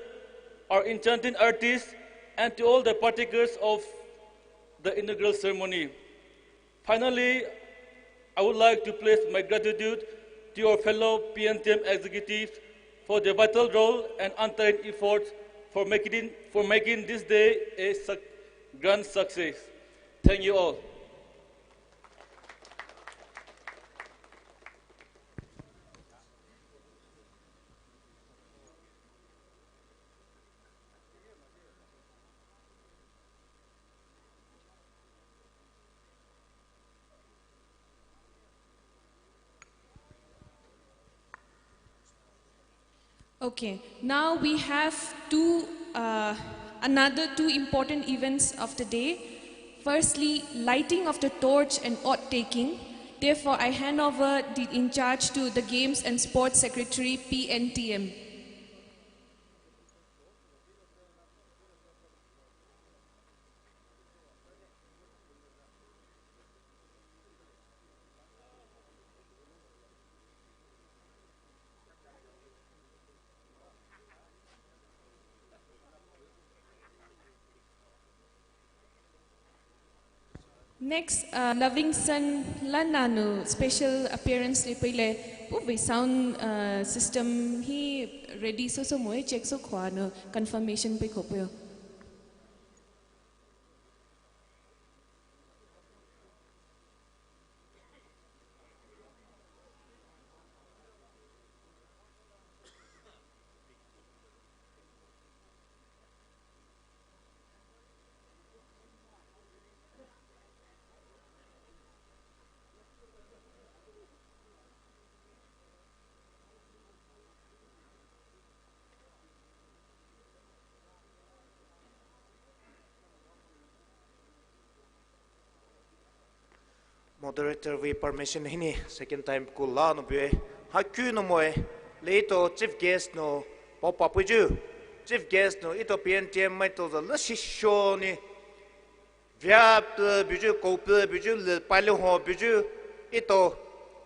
S8: our enchanting artists, and to all the partakers of the inaugural ceremony. Finally, I would like to place my gratitude to your fellow PNTM executives for their vital role and untiring efforts for making this day a grand success. Thank you all.
S2: Okay, now we have another two important events of the day. Firstly, lighting of the torch and oath taking. Therefore, I hand over the in charge to the Games and Sports Secretary, PNTM. Next, Livingston Lananu special appearance ni pile po sound system he ready so mo check so kwa no confirmation pe ko po.
S9: Moderator, we permission hini second time kula no be hakku no moe leito chief guest no pop up ju chief guest no ito PNTM mai to the shisho ni vyap biju kope biju le palo ho biju ito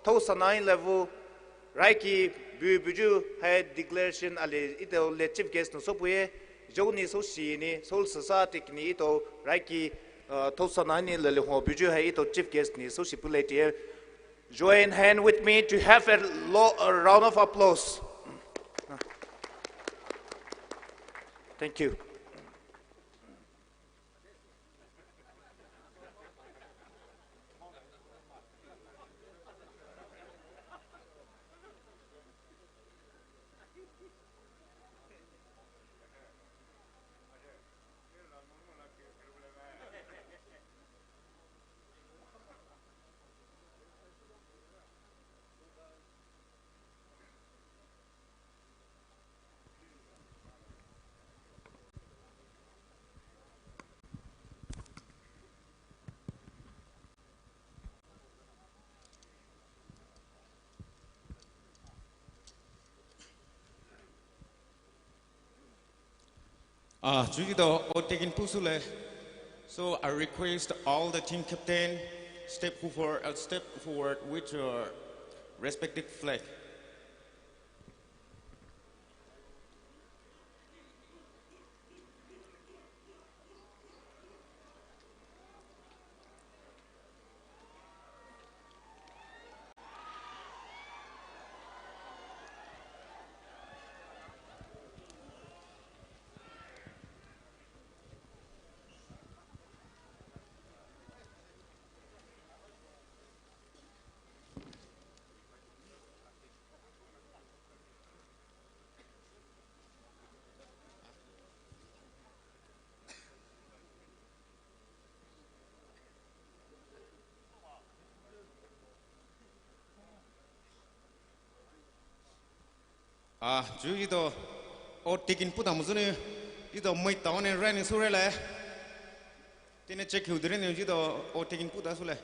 S9: to sanai level raiki biju had declaration ale ito le chief guest no so puye joni so si ni sol society ni ito raiki Tosanani Liliho Buju Haito chief guest ni so stipulated. Join hand with me to have a round of applause. Thank you.
S10: Jugido Otegin Pusule. So I request all the team captain step forward with your respective flag. Jugido Otegin Putamuzuni, Ido Moitown and Rani Surele. Then check who didn't use Otegin Putasule.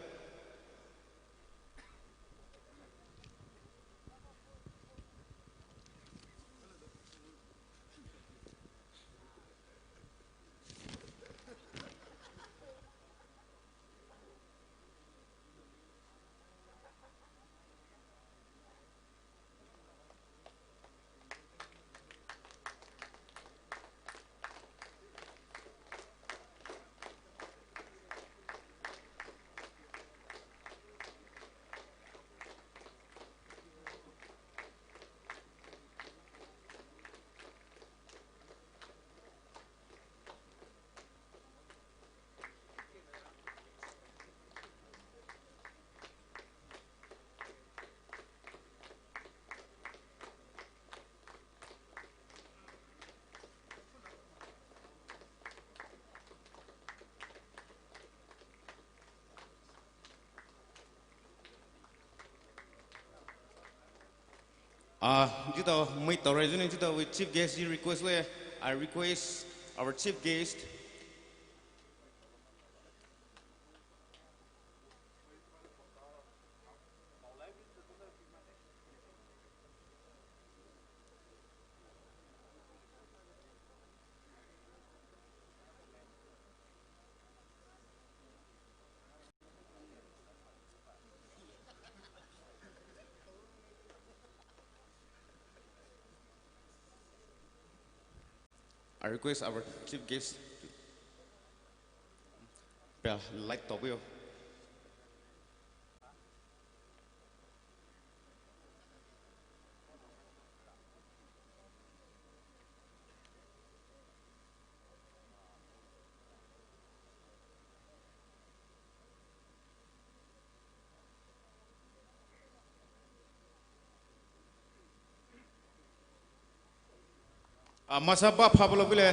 S10: Jito my reason jito with chief guest request le I request our chief guest I request our chief guest to like to will. Masaba Pablo Bile.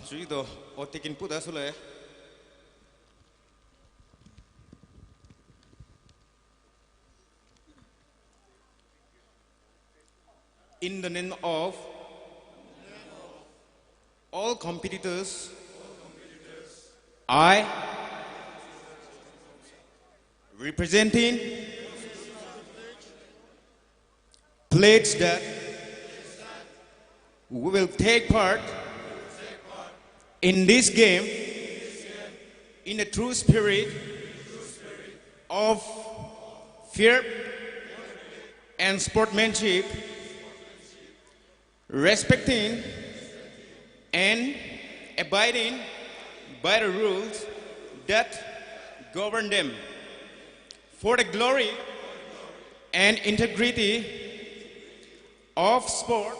S10: Juido o taking put asule. In the name of all competitors, I, representing, pledge that we will take part in this game in a true spirit of fair and sportsmanship, respecting and abiding by the rules that govern them for the glory and integrity of sport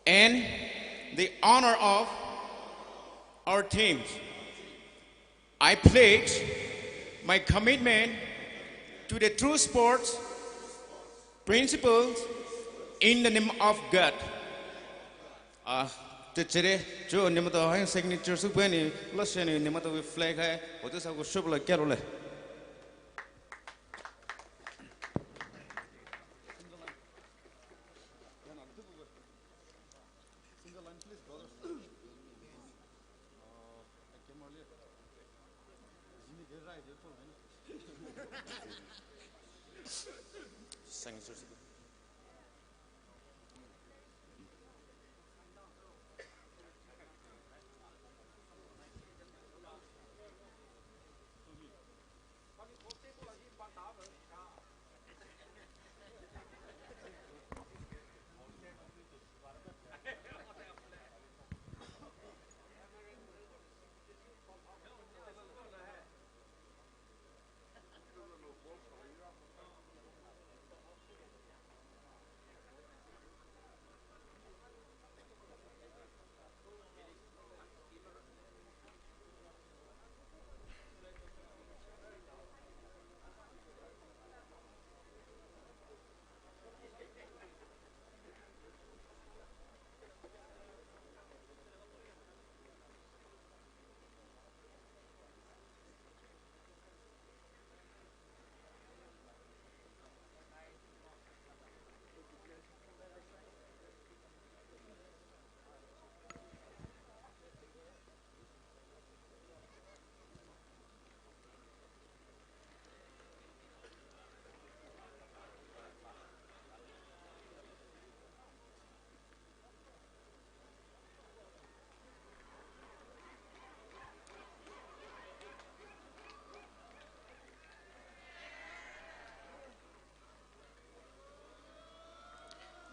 S10: and the honor of our teams. I pledge my commitment to the true sports principles in the name of God. Today, Joe, Nimato, high signature Supani, Lushan, Nimato with flag high, or this I will show like Carole.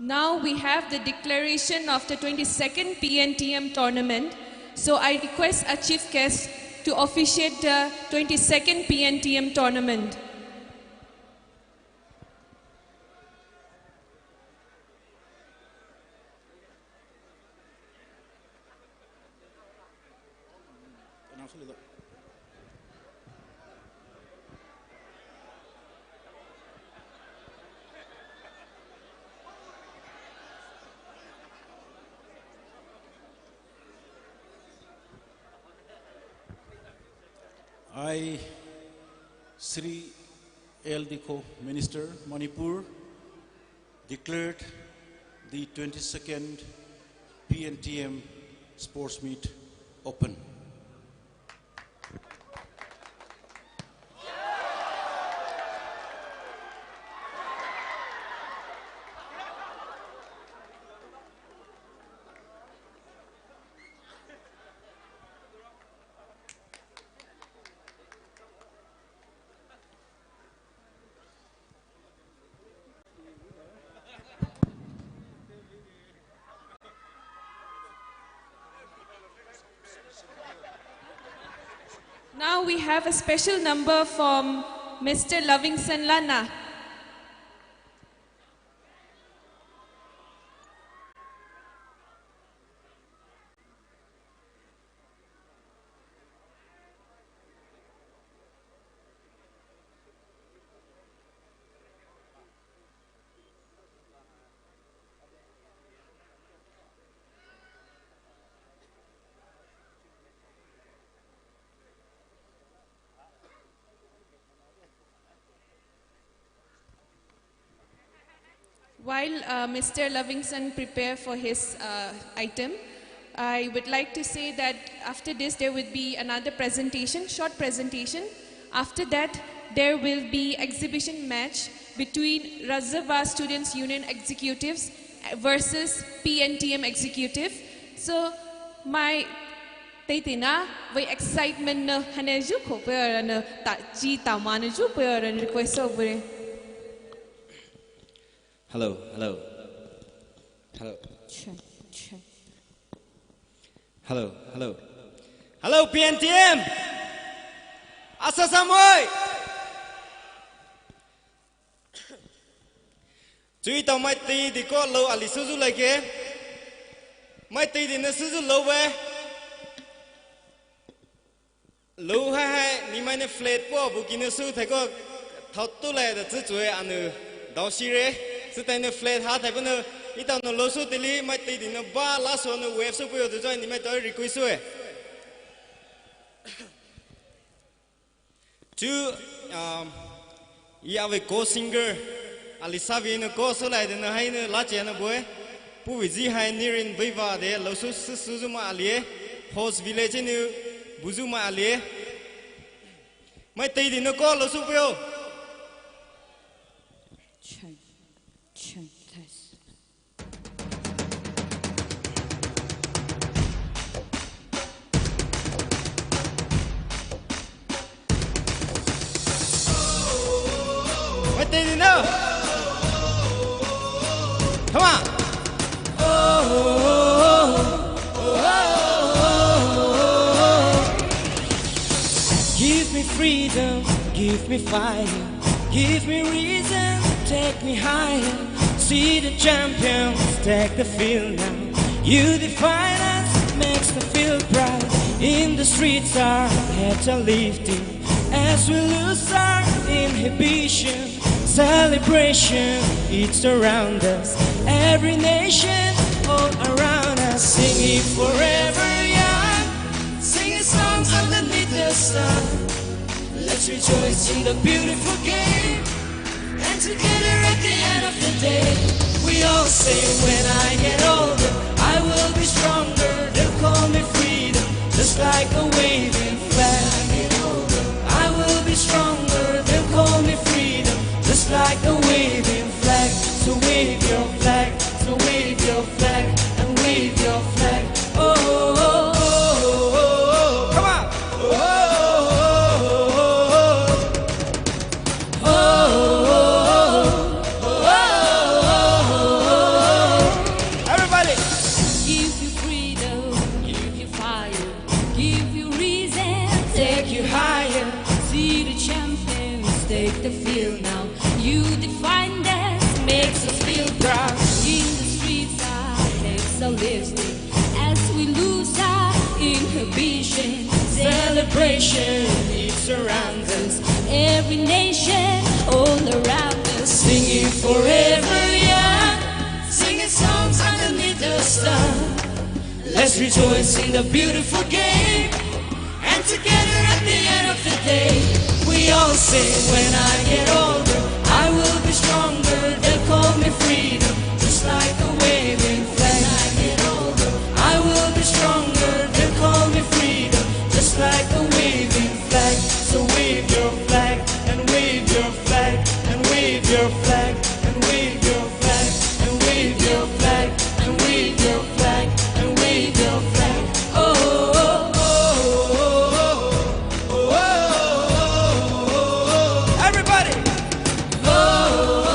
S2: Now we have the declaration of the 22nd PNTM tournament. So I request our chief guest to officiate the 22nd PNTM tournament.
S11: I, Sri L. Dikho, Minister, Manipur, declared the 22nd PNTM sports meet open.
S2: Now we have a special number from Mr. Lovingson Lana. While Mr. Lovingson prepare for his item, I would like to say that after this there will be another presentation, short presentation. After that, there will be exhibition match between Reservoir Students Union executives versus PNTM executive. So my Taitina, we excitement na haneju ko pero na ta ji ta maneju pero request over.
S12: Hello, hello. Hello. Hello, hello. Hello, PNTM! Asa Samoy! Chui tao mai ti di ko lo ali suzu lai ke. Mai ti di na suzu lo we. Lo hai hai ni mai ne flat po bu ki na su thai ko thau tu lai da zu zui anu dao shi re. Sự tại nó flat hát hay vẫn nó ít tao nó lố số tỷ lý mai tỷ thì nó ba lá số nó web số bây giờ tôi mai tới request số chứ ya về co singer Alisa vì nó co số lại thì nó hay nó lá chè nó bôi pu vị gì hay nirin bây và để lố số sử dụng mà aliê host village nó buzu mà aliê mai tỷ thì nó co lố số bây giờ No. Come on.
S13: Give me freedom, give me fire, give me reason, take me higher. See the champions take the field now. You define us, makes me feel proud. In the streets our heads are lifting as we lose our inhibition. Celebration, it's around us. Every nation, all around us. Singing forever young, singing songs underneath the sun. Let's rejoice in the beautiful game, and together at the end of the day, we all say, when I get older, I will be stronger. They'll call me freedom, just like a waving flag. I will be stronger, they'll call me freedom, just like a waving flag. So wave your flag, so wave your flag, and wave your flag. Oh, oh, oh, oh, oh. Come on. Oh, oh, oh, oh, oh. Everybody. Give you freedom, give you fire, give you reason, take you higher. See the champions take the field now. You define that, makes us feel proud. In the streets our heads are lifted as we lose our inhibition. Celebration, it surrounds us. Every nation, all around us. Singing forever young, singing songs underneath the sun. Let's rejoice in the beautiful game, and together at the end of the day, day. We all say when I get older, I will be stronger. They'll call me freedom, just like a waving flag. When I get older, I will be stronger. They'll call me freedom, just like a waving flag. So wave your flag, and wave your flag, and wave your flag, and wave your flag, and wave your flag, and wave your flag, and wave your flag. Oh, oh, oh, oh, oh, oh, oh. Everybody! Oh, oh,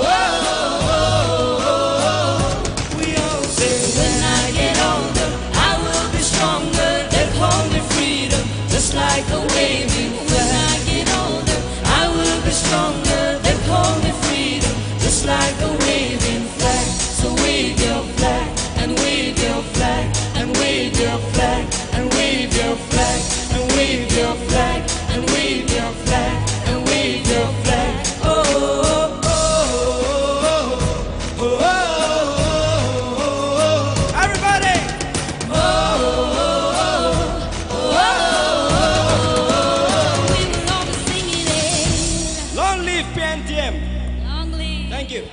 S13: oh, oh, oh. We all say when I get older, I will be stronger. They'll call me freedom, just like a waving flag. When I get older, I will be stronger. They'll call me freedom, just like a waving flag. So wave your flag, and wave your flag, and wave your flag, and wave your flag, and wave your flag, and wave your flag, and wave your flag. Oh, oh, oh, oh, oh, oh, oh. Everybody! Oh, oh, oh, oh. We will all be singing it.
S12: Long live PNTM.
S4: Long live.
S12: Thank you.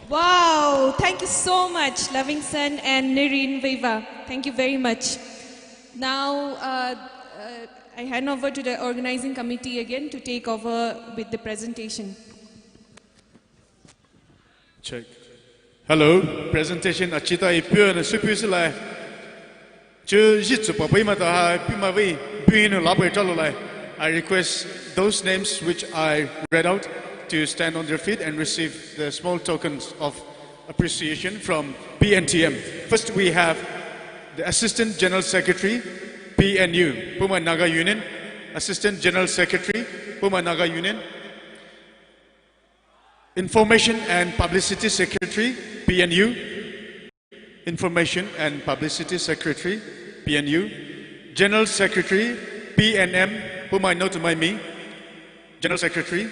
S2: Wow, thank you so much, Loving Son and Nireen Viva. Thank you very much. Now, I hand over to the organizing committee again to take over with the presentation.
S3: Check. Hello, presentation Achita Ipur and Supusila. I request those names which I read out to stand on their feet and receive the small tokens of appreciation from PNTM. First, we have the Assistant General Secretary, PNU, Puma Naga Union. Assistant General Secretary, Puma Naga Union. Information and Publicity Secretary, PNU. Information and Publicity Secretary, PNU. General Secretary, PNM, whom I know to my me. General Secretary.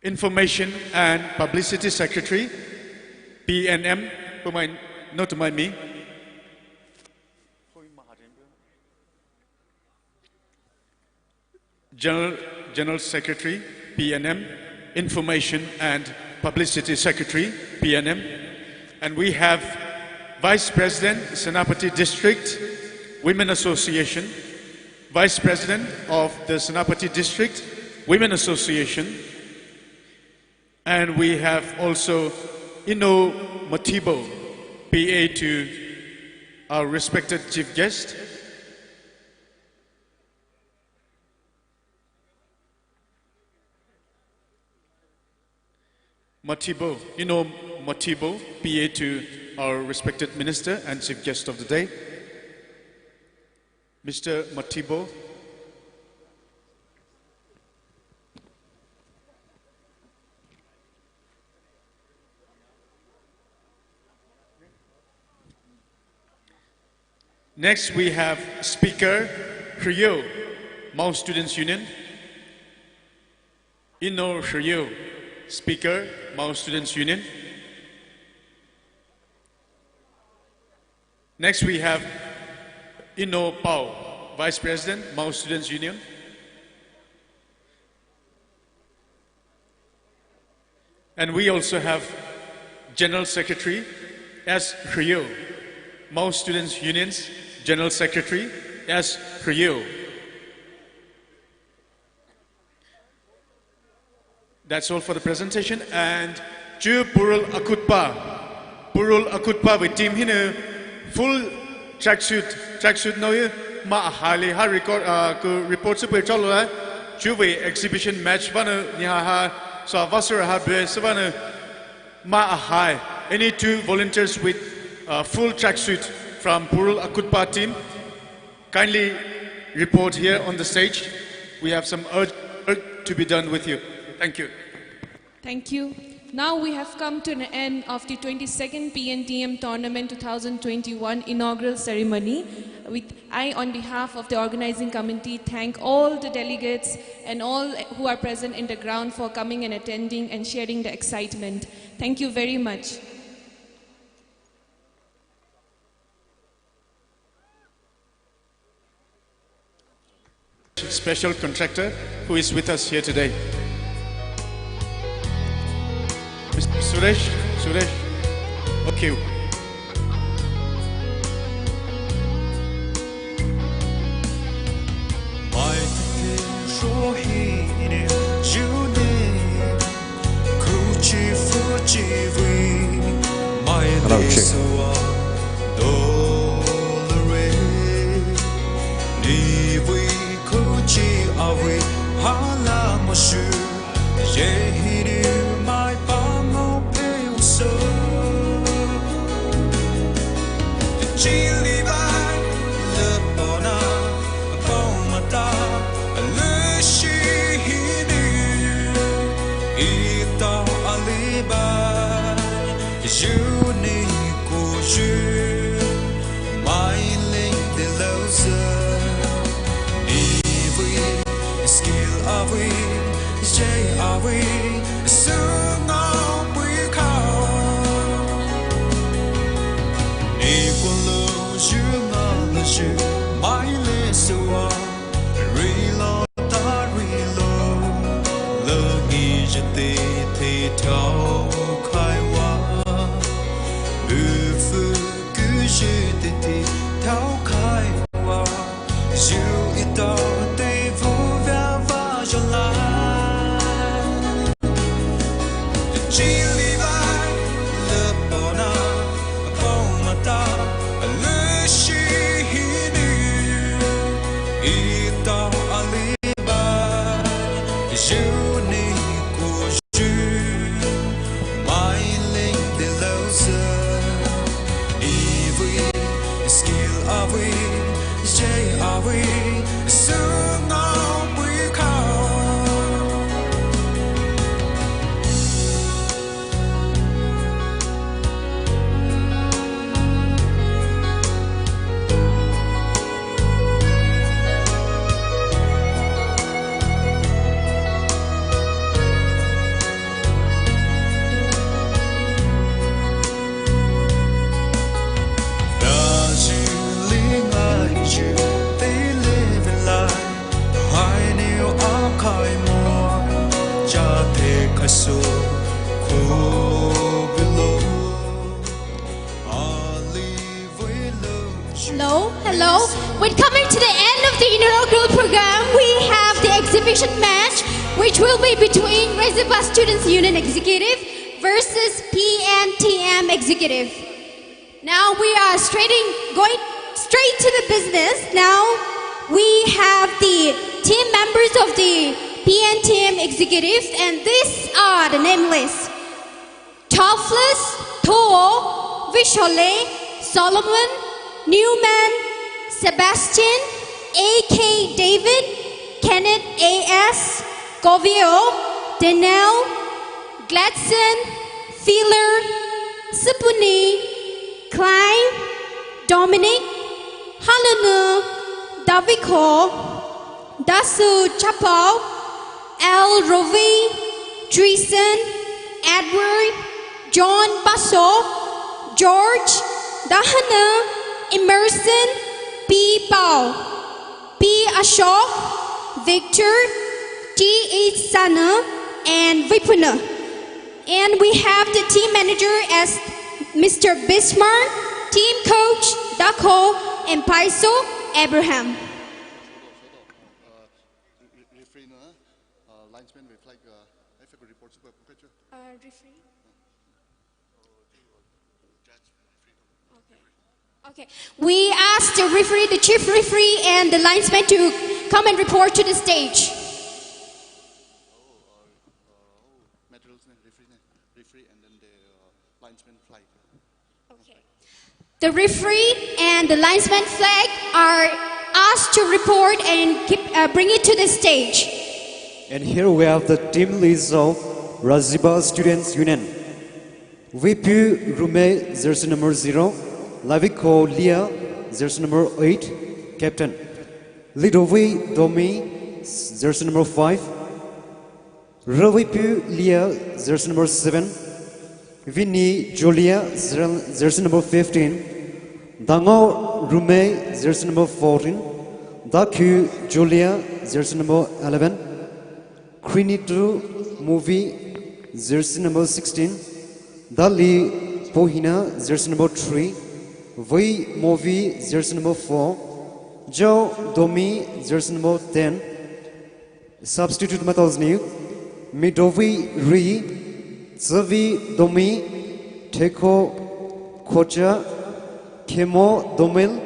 S3: Information and Publicity Secretary, PNM, whom I know to my me. General Secretary, PNM, Information and Publicity Secretary, PNM. And we have Vice President, Senapati District Women Association, Vice President of the Senapati District Women Association. And we have also Ino Matibo, PA to our respected chief guest. Matibo, Ino Matibo, PA to our respected minister and chief guest of the day. Mr. Matibo. Next, we have Speaker Hryo, Mao Students Union. Ino Hryo, Speaker, Mao Students Union. Next, we have Ino Pao, Vice President, Mao Students Union. And we also have General Secretary S. Hryo, Mao Students Union's General Secretary S. Hryo. That's all for the presentation. And Ju Purul Akutpa with team hinu full tracksuit no ma hali ha record report super chalo Juve exhibition match bana niha so avasura ha be savana ma high. Any two volunteers with full tracksuit from Purul Akutpa team kindly report here on the stage. We have some urge to be done with you. Thank you.
S2: Thank you. Now we have come to an end of the 22nd PNTM Tournament 2021 inaugural ceremony. I, on behalf of the organizing committee, thank all the delegates and all who are present in the ground for coming and attending and sharing the excitement. Thank you very much.
S3: special contractor who is with us here today. Mr. Suresh, okay.
S14: Hello. When coming to the end of the inaugural program, we have the exhibition match, which will be between Reservoir Students Union Executive versus PNTM Executive. Now we are going straight to the business. Now we have the team members of the PNTM Executives, and these are the name lists: Toughless, Toho, Vishole, Solomon, Newman, Sebastian, A.K. David, Kenneth A.S., Govio, Denell, Gladson, Feeler, Sipuni, Klein, Dominic, Halunu, Daviko, Dasu Chapo, L. Rovi, Dreesen, Edward, John Basso, George, Dahana, Emerson, P. Pao, P. Ashok, Victor, T. H. Sana, and Vipuna. And we have the team manager as Mr. Bismarck, team coach Dako, and Paiso Abraham. Okay. We asked the referee, the chief referee, and the linesman to come and report to the stage. Okay. The referee and the linesman flag are asked to report and bring it to the stage.
S15: And here we have the team list of Raziba Students Union. Vipu Rume, jersey number 0. Laviko Lia, jersey number 8, captain. Lidovi Domi, jersey number 5. Ravipu Lia, jersey number 7. Vinny Julia, jersey number 15. Dango Rume, jersey number 14. Daku Julia, jersey number 11. Krinitu Movie, jersey number 16. Dali Pohina, jersey number 3. Voi Movie, jersey number 4. Joe Domi, jersey number 10. Substitute metals new. Midovi Ri, Zavi Domi, Teko Koja, Kemo Domil,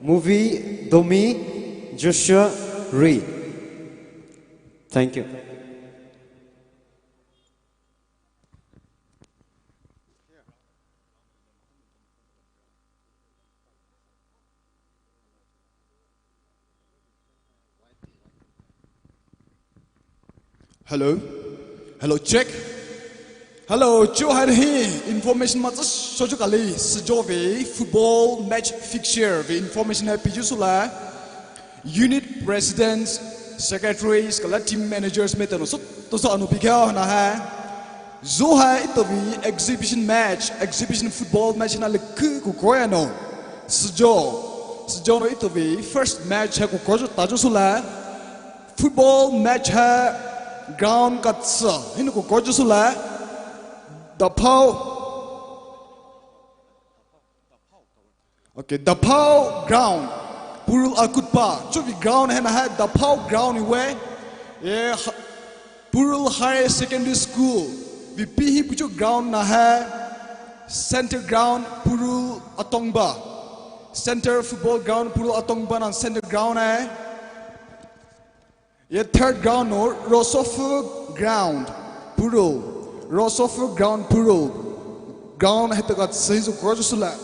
S15: Movie Domi, Joshua Ri. Thank you.
S16: Hello. Hello, check. Hello, Joe had here information much Sojukali, Sejove, football match fixture, the information happy Jusula, unit presidents, secretaries, team managers, metanos, Tosa Anupika, Naha, Zoha Itobi, exhibition match, exhibition football match in Aliku Koyano, Sejo Itobi, first match Hakukojo Tajusula, football match ground Katsa, in Kukojusula. The Pau ground, Purul Akutpa, Chubi ground and I had the Pau ground away. Yeah, Purul Higher Secondary School, VP Puchu ground Naha, center ground Purul Atongba, center football ground Purul Atongba and center ground. Yeah, third ground no, Rosofu ground, Purul. Rosofu ground Purul ground hetagat sahizu Kojusula.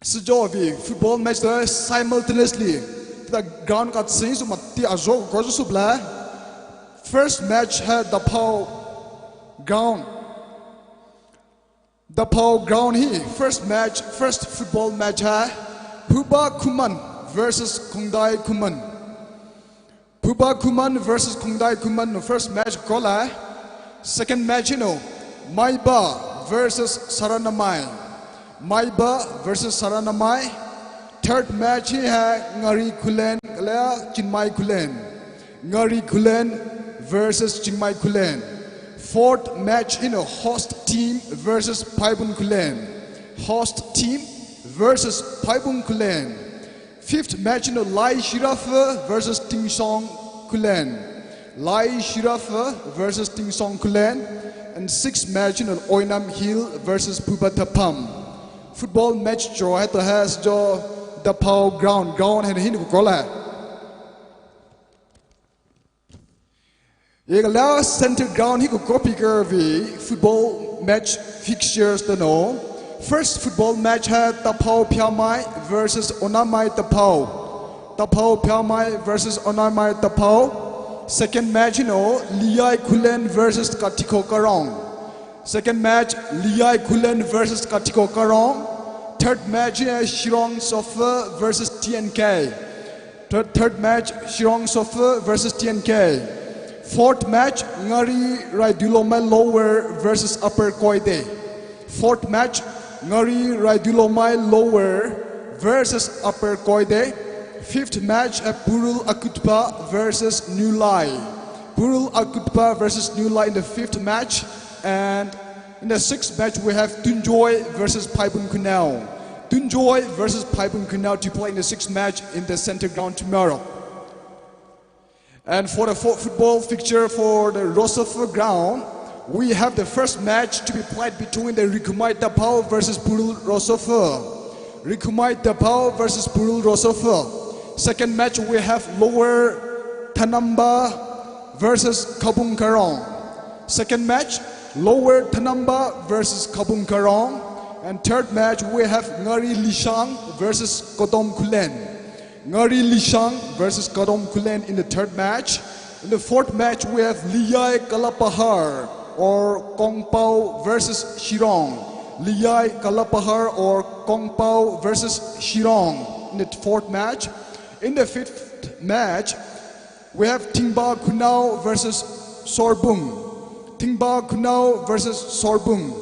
S16: Sujovi football match simultaneously. The ground got sahizu Mati Azo Kojusubla. First match had the Pau ground. The Pau ground here. First match, first football match had Puba Kuman versus Kongdai Kuman. Puba Kuman versus Kongdai Kuman. The first match goal. Second match, Maiba versus Saranamai. Maiba versus Saranamai. Third match, Ngari Kulen, Chinmai Kulen. Ngari Kulen versus Chinmai Kulen. Fourth match, host team versus Paibun Kulen. Host team versus Paibun Kulen. Fifth match, Lai Shiraf versus Ting Song Kulen. Lai Shirafa versus Ting Song Kulen, and sixth match in Oinam Hill versus Pubatapam. Football match jo has jo the Pau ground and hin gola. Yegala center ground he could copy curvy football match fixtures to know. First football match had Tapau Piamai versus Onamai Tapau. Tapau Piamai versus Onamai Tapau. Second match, Liai Kulen versus Katiko Karong. Second match, Liai Kulen versus Katiko Karong. Third match, Shirong Sofa versus TNK. Third match, Shirong Sofa versus TNK. Fourth match, Ngari Raidulomai Lower versus Upper Koide. Fourth match, Ngari Raidulomai Lower versus Upper Koide. Fifth match, Purul Akutpa versus New Lai. Purul Akutpa versus New Lai in the fifth match. And in the sixth match, we have Tunjoy versus Paibun Kunal. Tunjoy versus Paibun Kunal to play in the sixth match in the center ground tomorrow. And for the football fixture for the Rosofu ground, we have the first match to be played between the Rikumai Tapau versus Purul Rosofu. Rikumai Tapau versus Purul Rosofu. Second match, we have Lower Tanamba versus Kabung Karong. Second match, Lower Tanamba versus Kabung Karong. And third match, we have Ngari Lishang versus Kodom Kulen. Ngari Lishang versus Kodom Kulen in the third match. In the fourth match, we have Liai Kalapahar or Kongpao versus Shirong. Liai Kalapahar or Kongpao versus Shirong in the fourth match. In the fifth match, we have Tingba Kunao versus Sorbung. Tingba Kunao versus Sorbung.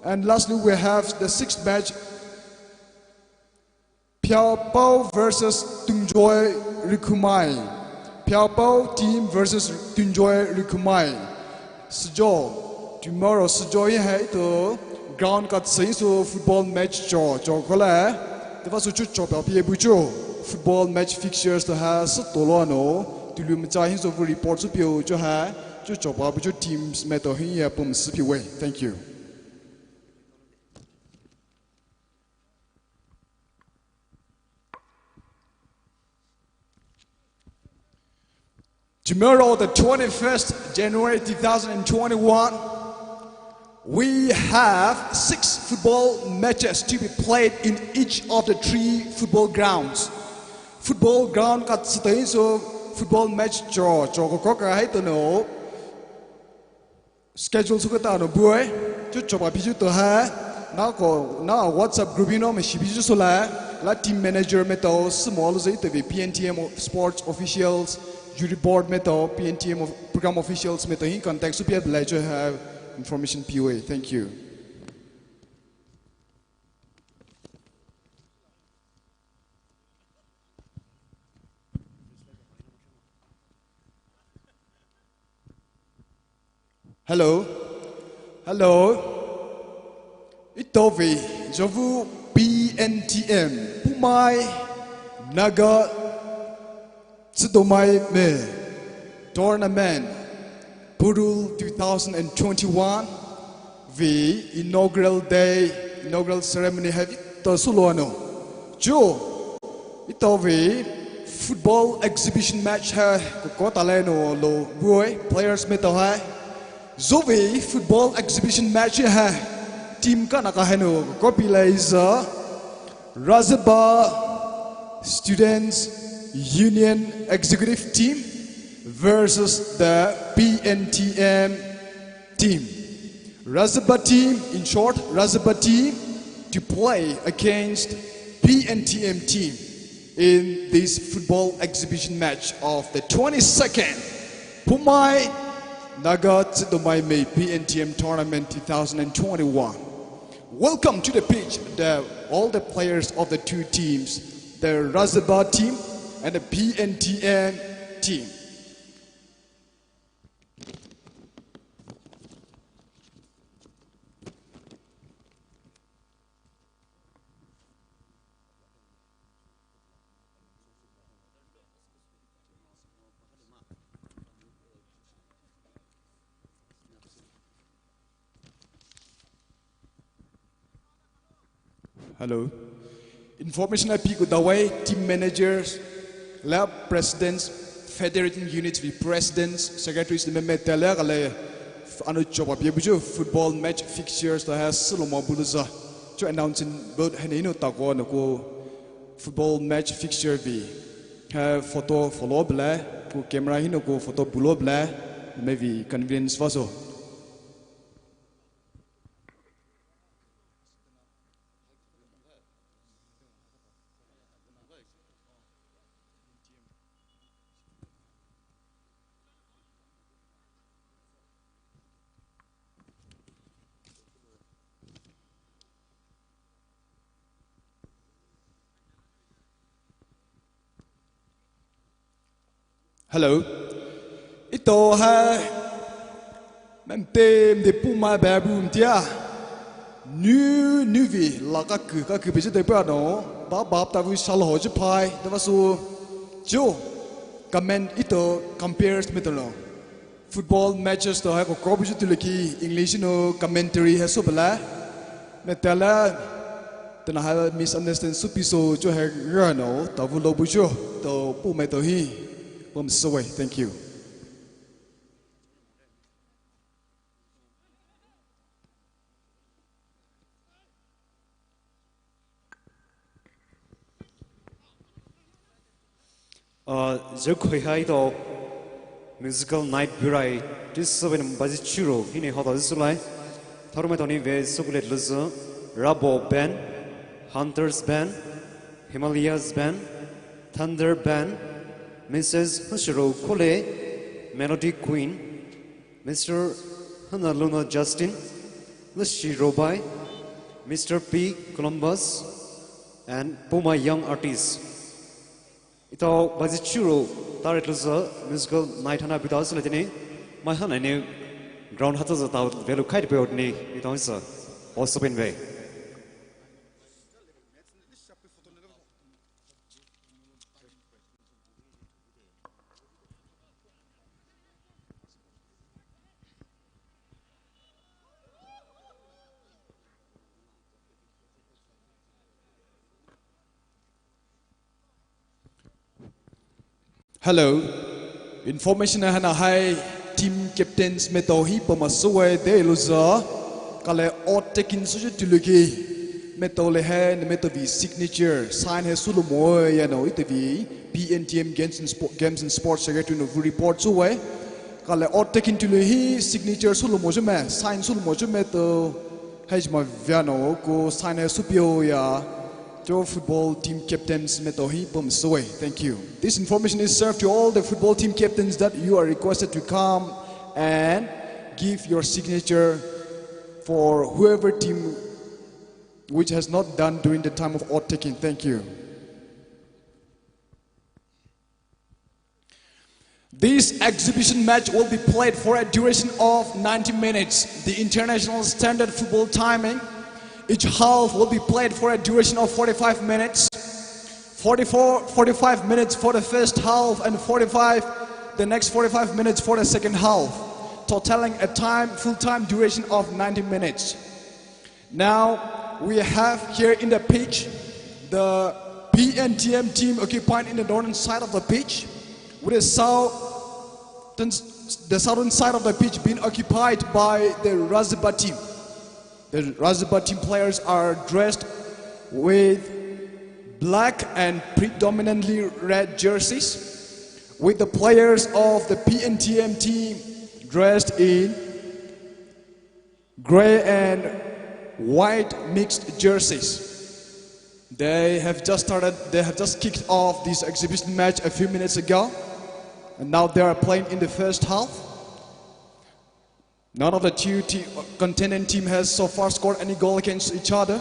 S16: And lastly, we have the sixth match, Piao Pao versus Tungjoy Rikumai. Piao Pao team versus Tungjoy Rikumai. Sjo, tomorrow Sjo hai to ground kat sahi so football match cho kola. Teva so chu cho pia bucho football match fixtures to ha so tolo no. Tulum cha hin so report so pio cho ha chu cho pa bucho teams met to hin ya pum sipi way. Thank you. Tomorrow, the 21st January 2021, we have 6 football matches to be played in each of the 3 football grounds. Football ground kat stain so football match cho ko ka hai to no schedule so ka no boy chu cho ba bi chu to ha na WhatsApp group me shi bi so la team manager me to small zai to PNTM sports officials jury board में तो PNTM program officials में तो ही contact सुपिया बिलाई जो have information POA. Thank you. Hello, Itovi, Jovu PNTM, Pumai, Naga. Sidomai Me Tournament Purul 2021 the inaugural ceremony have to Suluano Jo ito the football exhibition match ha ko taleno lo boy players me to ha Zovi football exhibition match ha team ka nakaheno ko pilaiza Razaba students Union Executive Team versus the PNTM team. Razaba team, in short, Razaba team to play against PNTM team in this football exhibition match of the 22nd Pumai Naga Tsidomai Mei PNTM tournament 2021. Welcome to the pitch, all the players of the 2 teams, the Razaba team and the PNTM team. Hello. Information I pick the way team managers, lab presidents, federating units with presidents, secretaries, the member telegale, anu coba biar football match fixtures dah selama bulusa. Jo announcing both henino takwa nako football match fixture bi. Have photo follow bela, ko camera hino ko photo bulo bela, maybe convenience vaso. Hello. Ito hai mentem de puma babu dia. Nuvi laka ka biji de pa no. Bab ta vi sal ho je pai. Da wasu jo comment ito compares mit no. Football matches to hai ko biji tu leki English no commentary hai so bala. Metala tana ha misunderstand supiso jo hai no. Ta vu lo bujo to puma to hi. Thank you.
S15: Zukoi hai to musical night burai this seven bazichuro hine hota zulai tharme toni ve sukulet luzu Rabo band, Hunters band, Himalayas band, Thunder band, Mrs. Hushiro Kole, Melody Queen, Mr. Hanaluna Justin, Lishi Robai, Mr. P. Columbus, and for my young artists. Ito bazichuro tarit luza musical night hana bidas latini my hana ne ground hata za tau velu kite build ni ito isa also been way.
S16: Hello. Information hana hai team captains metohi pamasue de luza kale ot takin suju tuluki metole hai metovi signature sign hai sulumo ya no itavi PNTM games and sports secretary no report suwe kale ot takin tuluhi signature sulumo jume sign sulumo jume to hajma viano ko sign hai supio ya football team captains metohi pamasue. Thank you. This information is served to all the football team captains that you are requested to come and give your signature for whoever team which has not done during the time of oath taking. Thank you. This exhibition match will be played for a duration of 90 minutes. The international standard football timing, each half will be played for a duration of 45 minutes. 45 minutes for the first half and the next 45 minutes for the second half, totaling a full-time duration of 90 minutes. Now we have here in the pitch the PNTM team occupied in the northern side of the pitch, with the southern side of the pitch being occupied by the Raziba team. The Raziba team players are dressed with black and predominantly red jerseys, with the players of the PNTM team dressed in gray and white mixed jerseys. They have just kicked off this exhibition match a few minutes ago, and now they are playing in the first half. None of the two contending team has so far scored any goal against each other.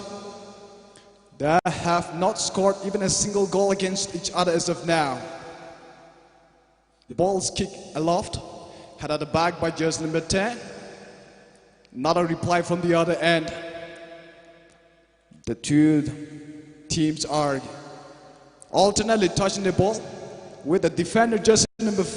S16: They have not scored even a single goal against each other as of now. The ball is kicked aloft, head at the back by jersey number 10. Not a reply from the other end. The two teams are alternately touching the ball, with the defender jersey number 5